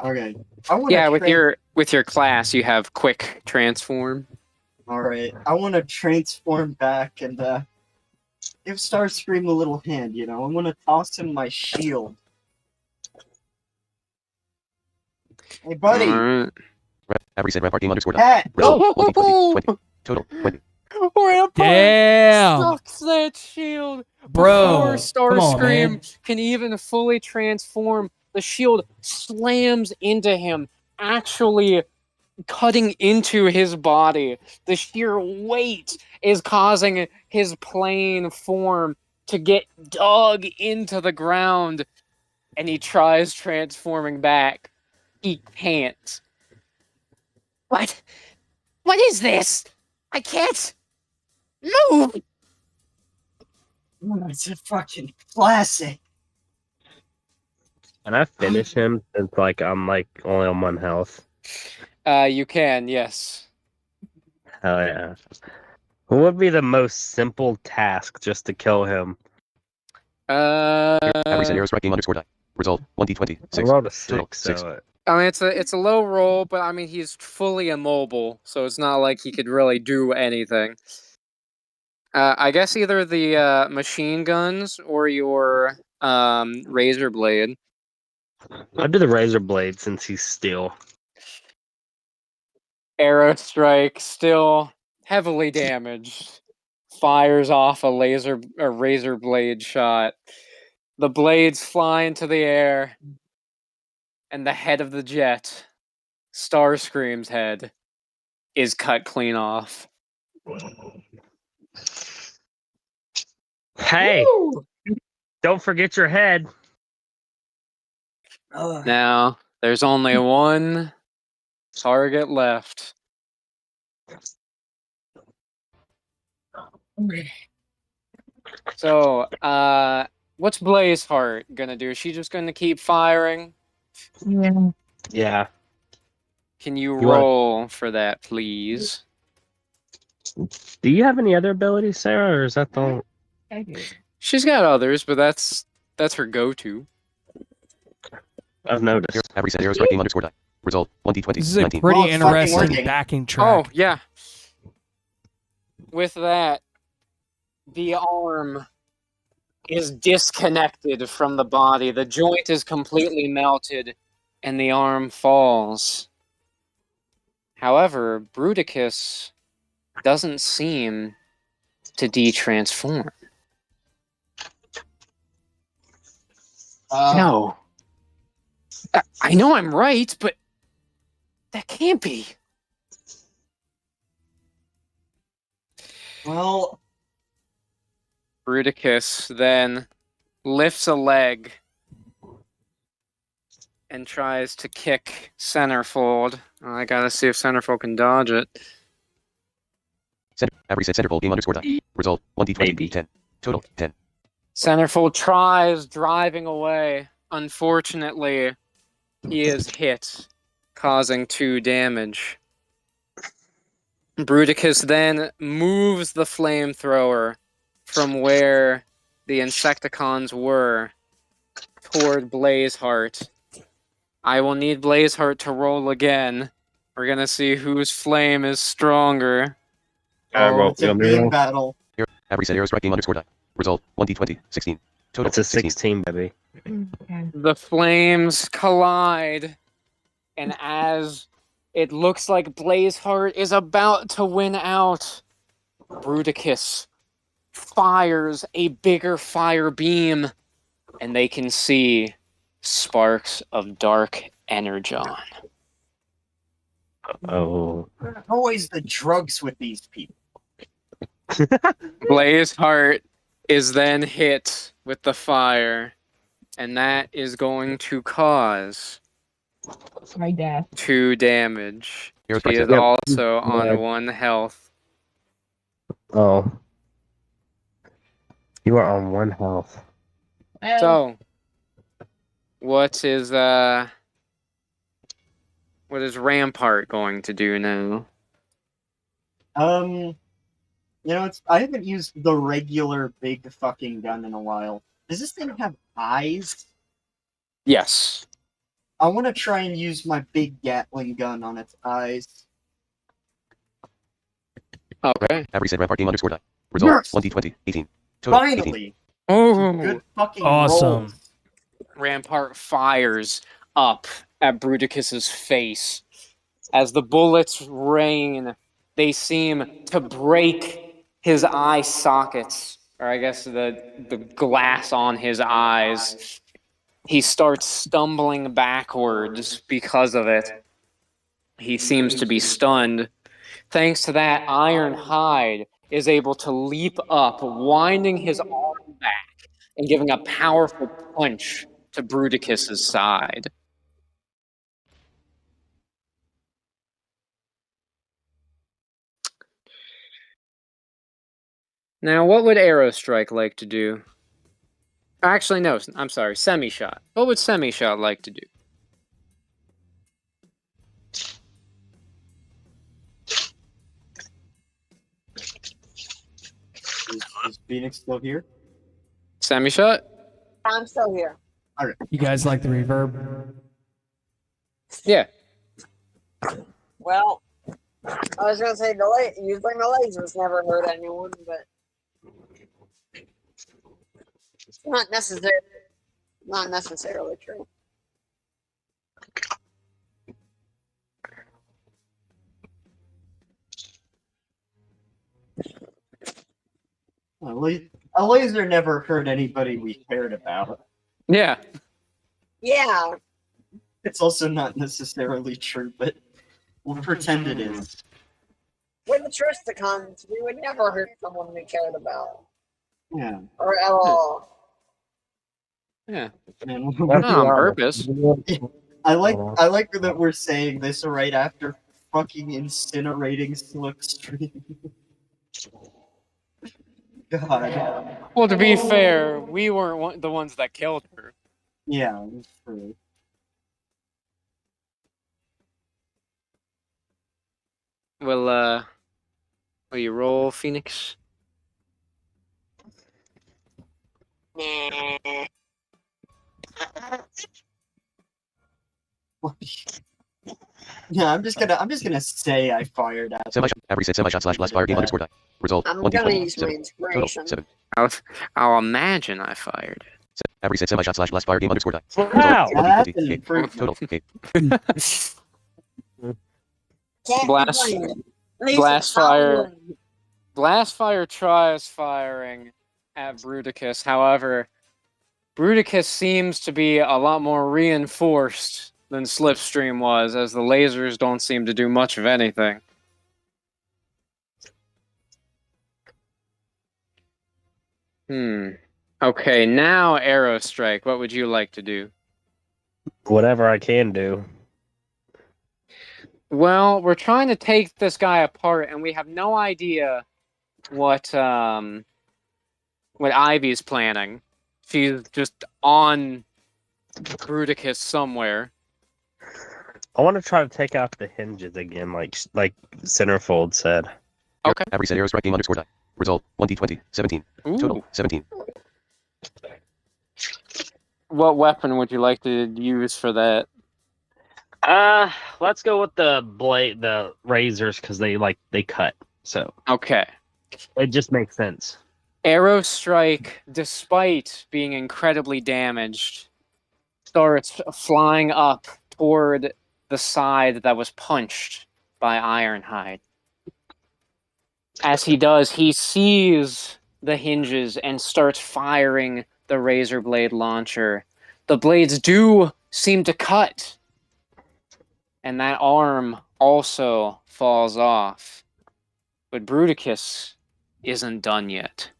Okay. I Yeah, with your class, you have quick transform. All right. I want to transform back and give Starscream a little hand. You know, I'm gonna toss him my shield. Hey, buddy. Alright. App reset rampart game underscore die. Pat. Result Oh! 1d20. 20. Total 20. Rampart Damn, sucks that shield. bro! Before Come on, man. Starscream can even fully transform, the shield slams into him, actually cutting into his body. The sheer weight is causing his plane form to get dug into the ground, and he tries transforming back. He can't. What? What is this? I can't move. It's a fucking classic. Can I finish him since like I'm like only on 1 health? You can, yes. Hell yeah. What would be the most simple task just to kill him? App reset aerostrike game underscore die. Result 1d20. I 6. rolled a Total 6, 6. so I mean, it's a low roll, but I mean he's fully immobile, so it's not like he could really do anything. I guess either the machine guns or your razor blade. I'll do the razor blade since he's steel. Aerostrike still heavily damaged. Fires off a razor blade shot. The blades fly into the air, and the head of the jet Starscream's head is cut clean off. Hey, don't forget your head. Now, there's only one target left. So, what's Blazeheart gonna do? Is she just gonna keep firing? Yeah. Yeah. Can you You want- roll for that, please? Do you have any other abilities, Sarah, or is that the? I do. She's got others, but that's her go-to. I've noticed. Average set Aerostrike game underscore die. Result 1d20. This is a 19. pretty Well, it's fucking interesting working. backing Oh, track. yeah. With that, the arm is disconnected from the body. The joint is completely melted, and the arm falls. However, Bruticus doesn't seem to de-transform. No. I know I'm right, but that can't be. Well, Bruticus then lifts a leg and tries to kick Centerfold. I gotta see if Centerfold can dodge it. Average set Centerfold game underscore die. Result 1d20. Maybe. 10. Total 10. Centerfold tries driving away. Unfortunately, he is hit, causing 2 damage. Bruticus then moves the flamethrower from where the Insecticons were toward Blazeheart. I will need Blazeheart to roll again. We're gonna see whose flame is stronger. it's a big battle. Average set Aerostrike game underscore die. Result 1d20. 16. Total It's a 16. 16, baby. Okay. The flames collide, and as it looks like Blazeheart is about to win out, Bruticus fires a bigger fire beam, and they can see sparks of dark energon. Oh. Always the drugs with these people. Blazeheart is then hit with the fire, and that is going to cause My death. 2 damage. Aerostrike He is set. also on Yeah. 1 health. Oh. You are on 1 health. Well, So, what is Rampart going to do now? I haven't used the regular big fucking gun in a while. Does this thing have eyes? Yes. I want to try and use my big Gatling gun on its eyes. Okay. Average set Rampart game underscore die. Result Yes! 1d20. 18. Total 18. Finally! Oh, Good fucking Awesome. rolls. Rampart fires up at Bruticus's face. As the bullets rain, they seem to break his eye sockets, or I guess the glass on his eyes. He starts stumbling backwards because of it. He seems to be stunned. Thanks to that, Ironhide is able to leap up, winding his arm back and giving a powerful punch to Bruticus's side. Now, what would Aerostrike like to do? Actually, no, I'm sorry, Semi-Shot. What would Semi-Shot like to do? Is Phoenix still here? Semi-Shot? I'm still here. You guys like the reverb? Yeah. Well, I was gonna say using the lasers never hurt anyone, but it's not necessarily true. A laser never hurt anybody we cared about. Yeah. Yeah, It's also not necessarily true, but We'll pretend it is. With the Tristicons, we would never hurt someone we cared about. Yeah. Or at all. Yeah, Man, Let's not be on honest. purpose. I like that we're saying this right after fucking incinerating Slipstream. God. Well, to be fair, we weren't the ones that killed her. Yeah, that's true. Will you roll, Phoenix? Nah. Yeah, I'm just gonna say I fired at Semi shot. Avery said semi shot slash blast fire game underscore die. Result I'm 1 gonna d20. use my 7. Total inspiration. 7. I'll imagine I fired Avery said semi shot slash blast fire game underscore die. Wow. Result 1 That's d20. an 8. improvement. Total 8. it. Can't Blast- complain. At least blast it's not fire. one. Blastfire tries firing at Bruticus. However, Bruticus seems to be a lot more reinforced than Slipstream was, as the lasers don't seem to do much of anything. Okay, now Arrow Strike. What would you like to do? Whatever I can do. Well, we're trying to take this guy apart, and we have no idea what Ivy's planning. She's just on Bruticus somewhere. I want to try to take out the hinges again, like Centerfold said. Okay. Avery said arrow strike game underscore die. Result 1 d20. 17. Total Ooh. 17. What weapon would you like to use for that? Let's go with the razors because they cut. So Okay. it just makes sense. Arrow Strike, despite being incredibly damaged, starts flying up toward the side that was punched by Ironhide. As he does, he sees the hinges and starts firing the Razor Blade launcher. The blades do seem to cut, and that arm also falls off. But Bruticus isn't done yet.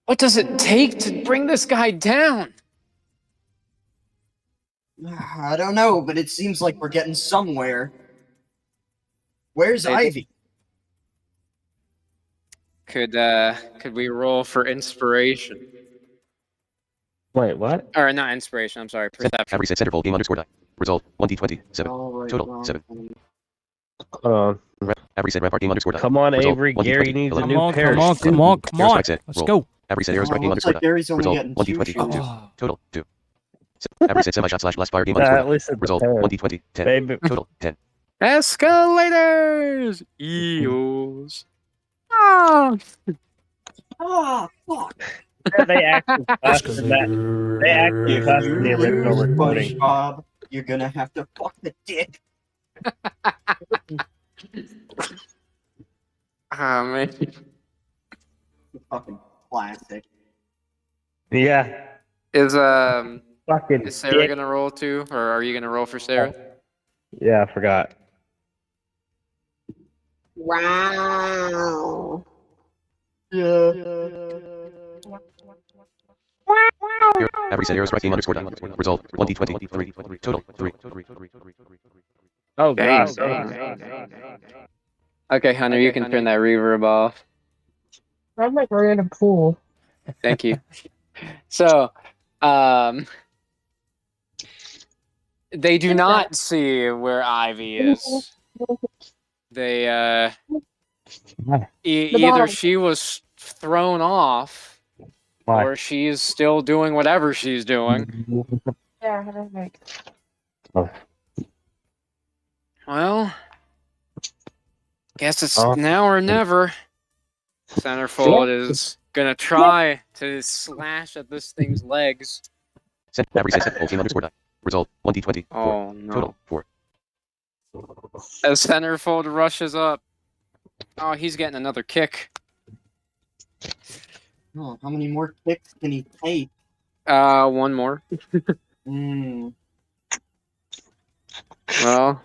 What does it take to bring this guy down? I don't know, but it seems like we're getting somewhere. Where's They- Ivy? Could we roll for inspiration? Wait, what? Or not inspiration, I'm sorry, perception. Avery said centerfold game underscore die. Result 1 d20. 7. Alright, Total, well, 7. Hold on. Avery said rampart game underscore die. Come on, Result, Avery. 1 d20. Gary needs a 11. new pair of shoes. Come on. Arrow strike set. Let's Roll. go. Avery said arrow strike game looks underscore like die. Gary's only Result getting 1 two d20. 2. shoes. Oh, Total 2. Avery said semi shot slash blast fire game underscore At die. least it's a Result pair. 1 d20. 10. Baby. Total 10. Escalators! Eels. Ah! Ah, fuck. They actually cussed in that. They actually cussed in the You original lose, recording. SpongeBob, you're gonna have to fuck the dick. Ah, man. Fucking classic. Yeah. Is Fucking Sarah dick. gonna roll too? Or are you gonna roll for Sarah? Yeah, I forgot. Wow. Yeah. Avery said arrow strike game underscore die. Result 1 d20. 3. Total 3. Oh, Dang. God. Okay, Hunter, you can turn that reverb off. I'm like we're in a pool. Thank you. So, they do not see where Ivy is. They, either she was thrown off, Why? or she's still doing whatever she's doing. Oh. Well, guess it's Oh. now or never. Centerfold is gonna try to slash at this thing's legs. Avery said centerfold game underscore die. Result 1 d20. 4. Oh no. Total 4. As Centerfold rushes up. Oh, he's getting another kick. Oh, how many more kicks can he take? One more. Mm. Well,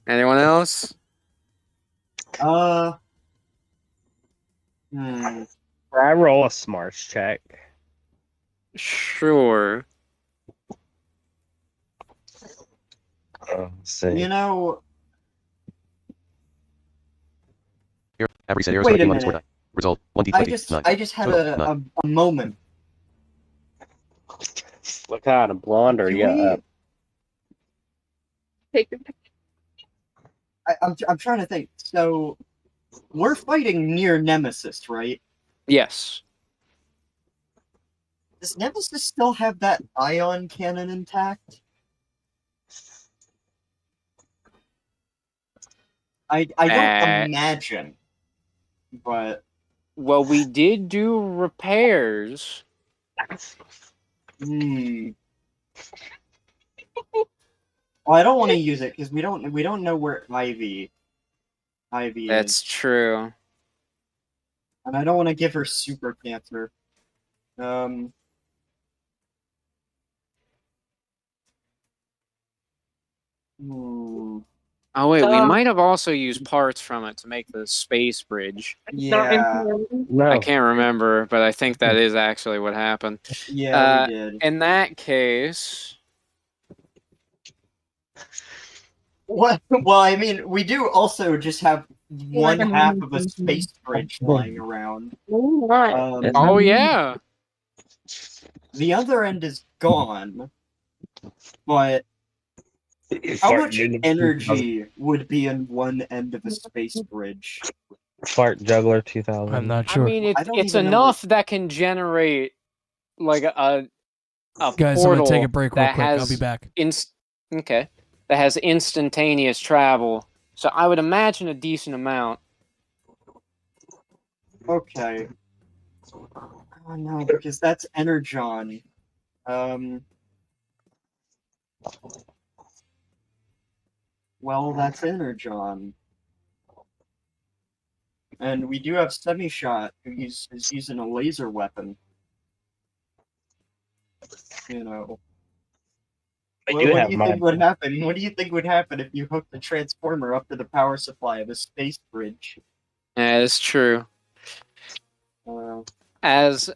anyone else? Hmm. I roll a smarts check. Sure. Let's see. You know, Here, Avery said wait Aerostrike a game underscore minute. die. Result, 1d20, I just had Total, 9. a moment. What kind of blonde are Can you? we? Take your pick. I'm trying to think. So, we're fighting near Nemesis, right? Yes. Does Nemesis still have that ion cannon intact? I don't imagine, but Well, we did do repairs. hmm. Well, I don't want to use it because we don't know where Ivy That's is, true. and I don't want to give her super cancer. Um. Hmm. Oh wait, we might have also used parts from it to make the space bridge. Yeah. No. I can't remember, but I think that is actually what happened. Yeah, we did. In that case, What? Well, I mean, we do also just have one half of a space bridge lying around. oh yeah, The other end is gone, but how much energy would be in one end of a space bridge? Fart Juggler 2000. I'm not I sure. mean I don't it's even know enough that can generate like a Guys, I'm portal gonna take a break real that quick. has I'll be back. okay, that has instantaneous travel. So I would imagine a decent amount. Okay. Oh no, because that's Energon. Well, that's Energon. And we do have Semi-Shot, who is using a laser weapon. You know. What do you think would happen? What do you think would happen if you hooked the transformer up to the power supply of a space bridge? That is true. Uh, As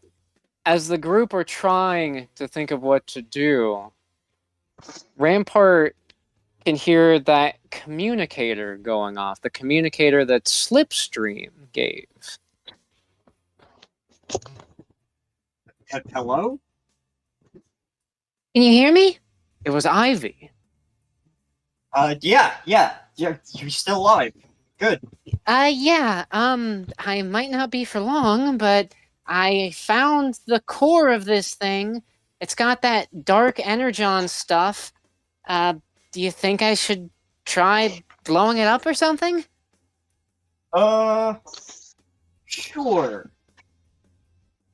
the group are trying to think of what to do, Rampart can hear that communicator going off, the communicator that Slipstream gave. Hello? Can you hear me? It was Ivy. Yeah, you're still alive. Good. Yeah, I might not be for long, but I found the core of this thing. It's got that dark energon stuff. Do you think I should try blowing it up or something? Sure.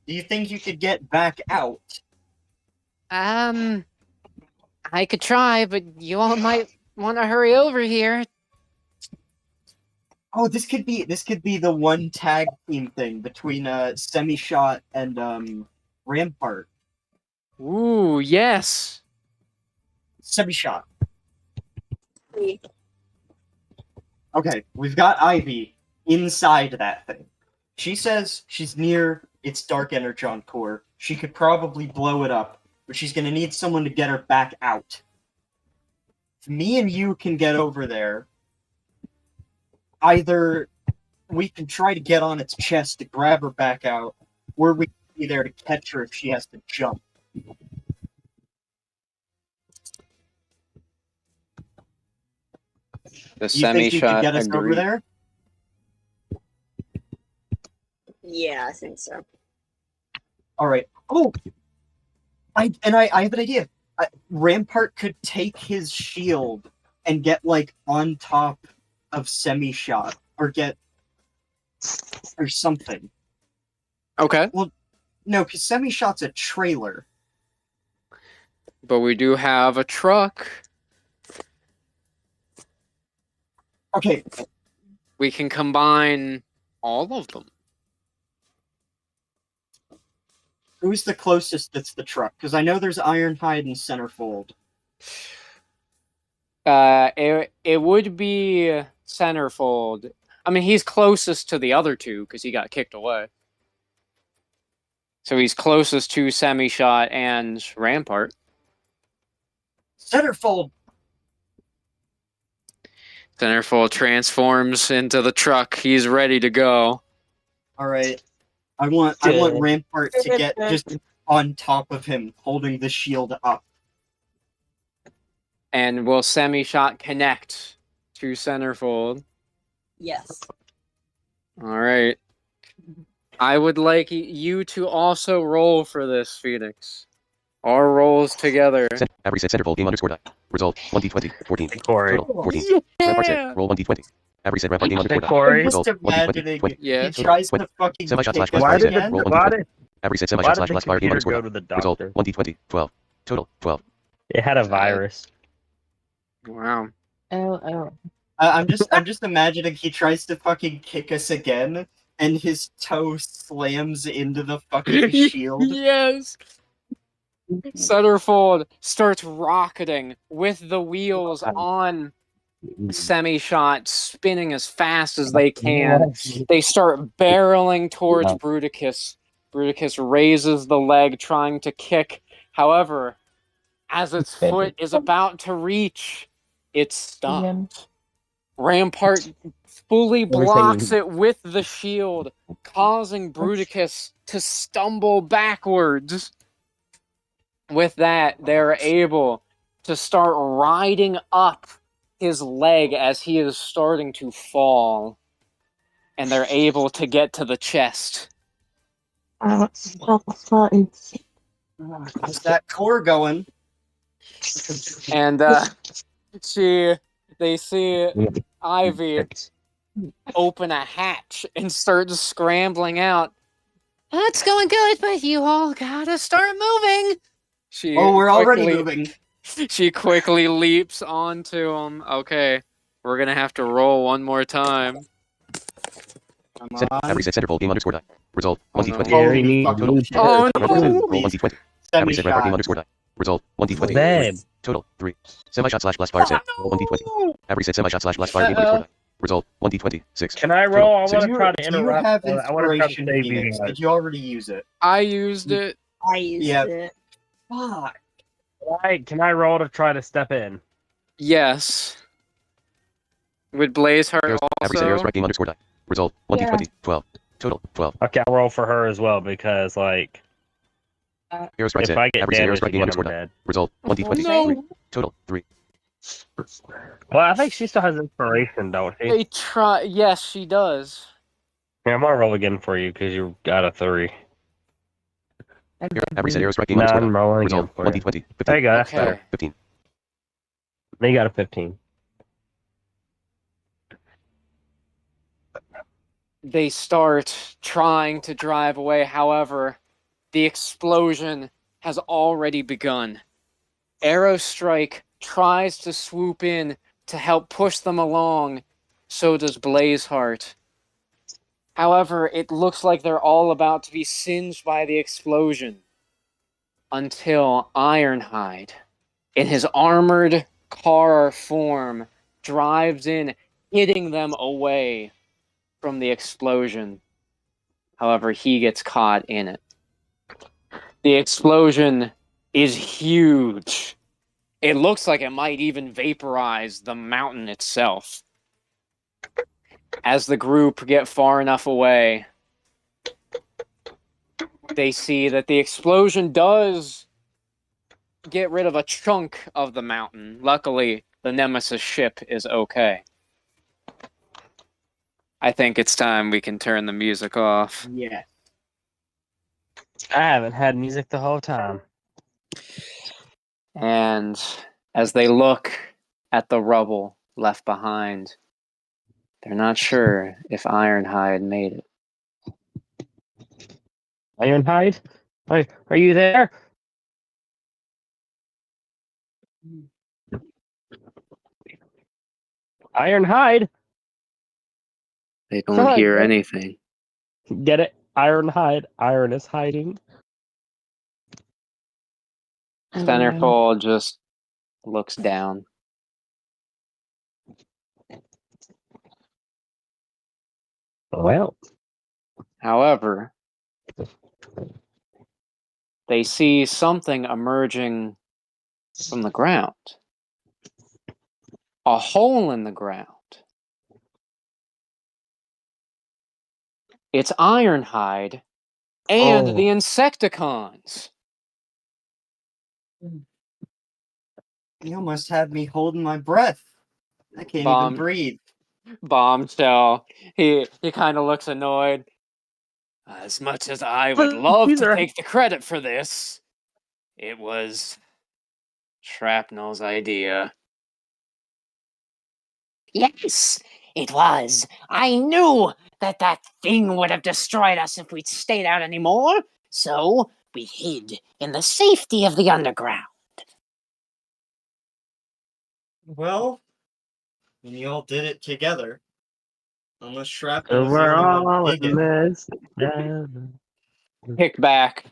Do you think you could get back out? I could try, but you all might want to hurry over here. Oh, this could be the one tag team thing between Semi-Shot and Rampart. Ooh, yes. Semi-Shot. Okay, we've got Ivy inside that thing. She says she's near its dark energon core. She could probably blow it up, but she's gonna need someone to get her back out. If me and you can get over there, either we can try to get on its chest to grab her back out, or we can be there to catch her if she has to jump. The Do you think you could Semi-Shot get us over agreed. there? Yeah, I think so. All right. Oh, I have an idea. Rampart could take his shield and get like on top of Semi-Shot, or something. Okay. No, because Semi-Shot's a trailer. But we do have a truck. Okay, We can combine all of them. who's the closest that's the truck? Because I know there's Ironhide and Centerfold. It would be Centerfold. I mean, he's closest to the other two because he got kicked away. So he's closest to Semi-Shot and Rampart. Centerfold. Centerfold transforms into the truck. He's ready to go. All right. I want Rampart to get just on top of him, holding the shield up. And will Semi-Shot connect to Centerfold? Yes. All right. I would like you to also roll for this, Phoenix. Our rolls together. Avery said centerfold game underscore die. Result 1d20 14. Corey. Total 14. Rampart said roll 1d20. Avery said Rampart game underscore die. Corey. I'm just Result 1d20 imagining 20. Yeah. he tries to fucking Semi-shot slash kick blast us fire said again. roll Why 1d20. did Avery said why semi-shot did slash the blast fire game computer underscore go die. to the Result doctor? 1d20 12. Total 12. It had a virus. Wow. Oh. I'm just imagining he tries to fucking kick us again, and his toe slams into the fucking shield. Yes. Centerfold starts rocketing with the wheels on Semi-Shot, spinning as fast as they can. They start barreling towards Bruticus. Bruticus raises the leg, trying to kick. However, as its foot is about to reach, it stopped. Rampart fully blocks it with the shield, causing Bruticus to stumble backwards. With that, they're able to start riding up his leg as he is starting to fall. And they're able to get to the chest. How's that core going? And they see Ivy open a hatch and start scrambling out. That's going good, but you all gotta start moving. Oh, we're already moving. She quickly leaps onto him. Okay, we're gonna have to roll one more time. Come Avery on. said centerfold game underscore die. Result Oh, 1d20. Yeah, we Holy need fucking blue shit. Oh, Rampart said no. roll 1d20. Avery said Rampart game Semi-shot. underscore die. Result 1d20. Babe. Total 3. Semi-shot slash blast fire said roll 1d20. Avery said semi-shot slash blast fire game underscore die. Result 1d20 6. Can I Total, roll? I want six. to try to Do you interrupt. have I want to try to inspiration, save you Phoenix? guys. Did you already use it? I used it. I used Yep. it. Fuck. Can I roll to try to step in? Yes. With Blazeheart Avery said also. aerostrike game underscore die. Result 1d20 12. Total 12. Okay, I'll roll for her as well because, like, Aerostrike if said I get Avery said damaged aerostrike game again, I'm underscore die. dead. Result 1d20 No. 3. Total 3. Well, I think she still has inspiration, don't she? They try. Yes, she does. Here, I'm gonna roll again for you because you got a 3. Avery said aerostrike game No, underscore I'm die. rolling again Result for you. 1d20 There 15. you go. That's Okay. better. 15. You got a 15. They start trying to drive away. However, the explosion has already begun. Aerostrike tries to swoop in to help push them along. So does Blazeheart. However, it looks like they're all about to be singed by the explosion. Until Ironhide, in his armored car form, drives in, hitting them away from the explosion. However, he gets caught in it. The explosion is huge. It looks like it might even vaporize the mountain itself. As the group get far enough away, they see that the explosion does get rid of a chunk of the mountain. Luckily, the Nemesis ship is okay. I think it's time we can turn the music off. Yeah. I haven't had music the whole time. And as they look at the rubble left behind, they're not sure if Ironhide made it. Ironhide? Are you there? Ironhide? They don't Come on, hear get it. anything. Get it? Ironhide. Iron is hiding. Centerfold just looks down. Well, However, they see something emerging from the ground. A hole in the ground. It's Ironhide and Oh. the Insecticons. You almost had me holding my breath. I can't even Bomb- breathe. Bombshell. He kind of looks annoyed. As much as I would But love these to are- take the credit for this, it was Shrapnel's idea. Yes, it was. I knew that that thing would have destroyed us if we'd stayed out anymore. So we hid in the safety of the underground. Well, and you all did it together. Unless Shrapnel was the We're only one all in digging. this together. Kick back.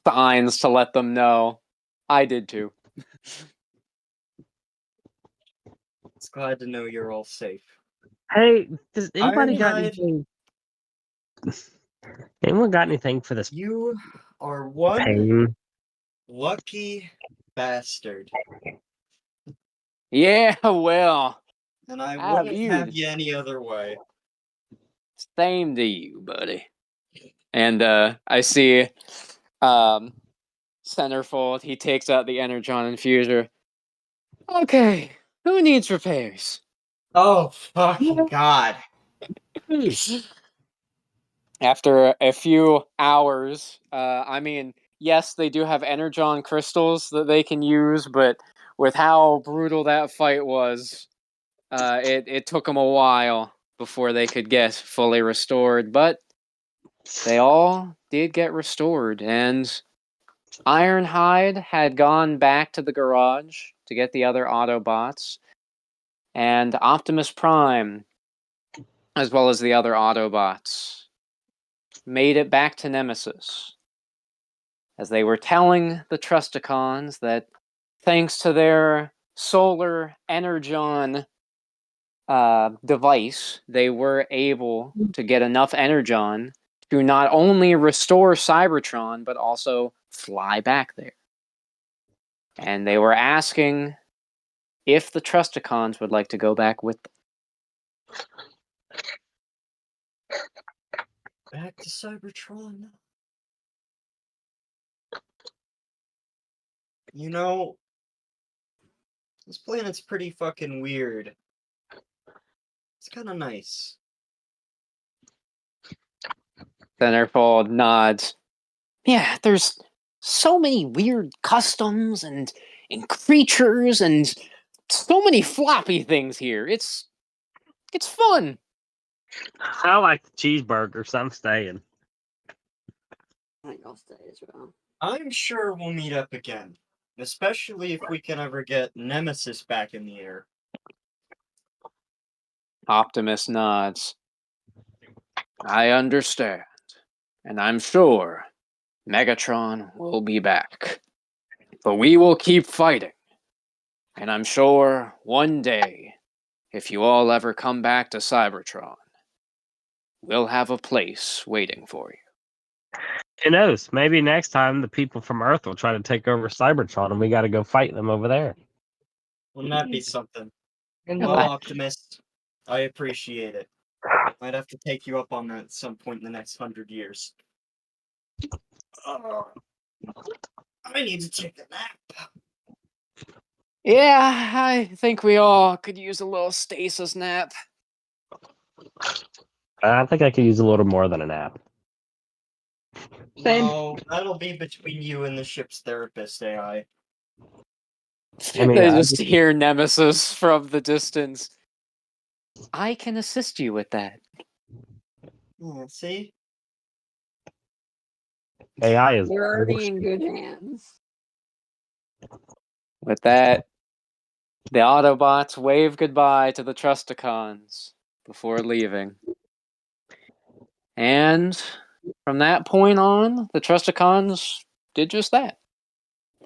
Signs to let them know. I did too. It's glad to know you're all safe. Hey, does anybody got Ironhide. anything? Anyone got anything for this You are one pain? lucky bastard. Yeah, well, And I Have wouldn't you. have you any other way. same to you, buddy. And I see Centerfold, he takes out the Energon infuser. Okay, who needs repairs? Oh, fucking God. After a few hours, I mean, yes, they do have Energon crystals that they can use, but with how brutal that fight was, it took them a while before they could get fully restored. But they all did get restored, and Ironhide had gone back to the garage to get the other Autobots, and Optimus Prime, as well as the other Autobots, made it back to Nemesis. As they were telling the Trusticons that thanks to their solar energon device, they were able to get enough energon to not only restore Cybertron, but also fly back there. And they were asking if the Trusticons would like to go back with them. Back to Cybertron. You know, this planet's pretty fucking weird. It's kind of nice. Centerfold nods. Yeah, there's so many weird customs and creatures and so many floppy things here. It's fun. I like the cheeseburger, so I'm staying. I think I'll stay as well. I'm sure we'll meet up again. Especially if we can ever get Nemesis back in the air. Optimus nods. I understand. And I'm sure Megatron will be back. But we will keep fighting. And I'm sure one day, if you all ever come back to Cybertron, we'll have a place waiting for you. Who knows? Maybe next time the people from Earth will try to take over Cybertron, and we got to go fight them over there. Wouldn't that be something? And Well, I- Optimus, I appreciate it. Might have to take you up on that at some point in the next 100 years. I need to take a nap. Yeah, I think we all could use a little stasis nap. I think I could use a little more than a nap. Same. No, that'll be between you and the ship's therapist AI. I mean, They I just hear Nemesis from the distance. I can assist you with that. Yeah, see? AI is. You're already in good hands. With that, the Autobots wave goodbye to the Trusticons before leaving. And from that point on, the Trusticons did just that.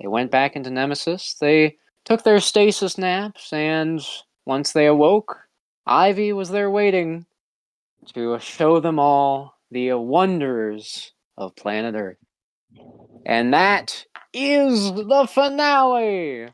They went back into Nemesis. They took their stasis naps, and once they awoke, Ivy was there waiting to show them all the wonders of planet Earth. And that is the finale.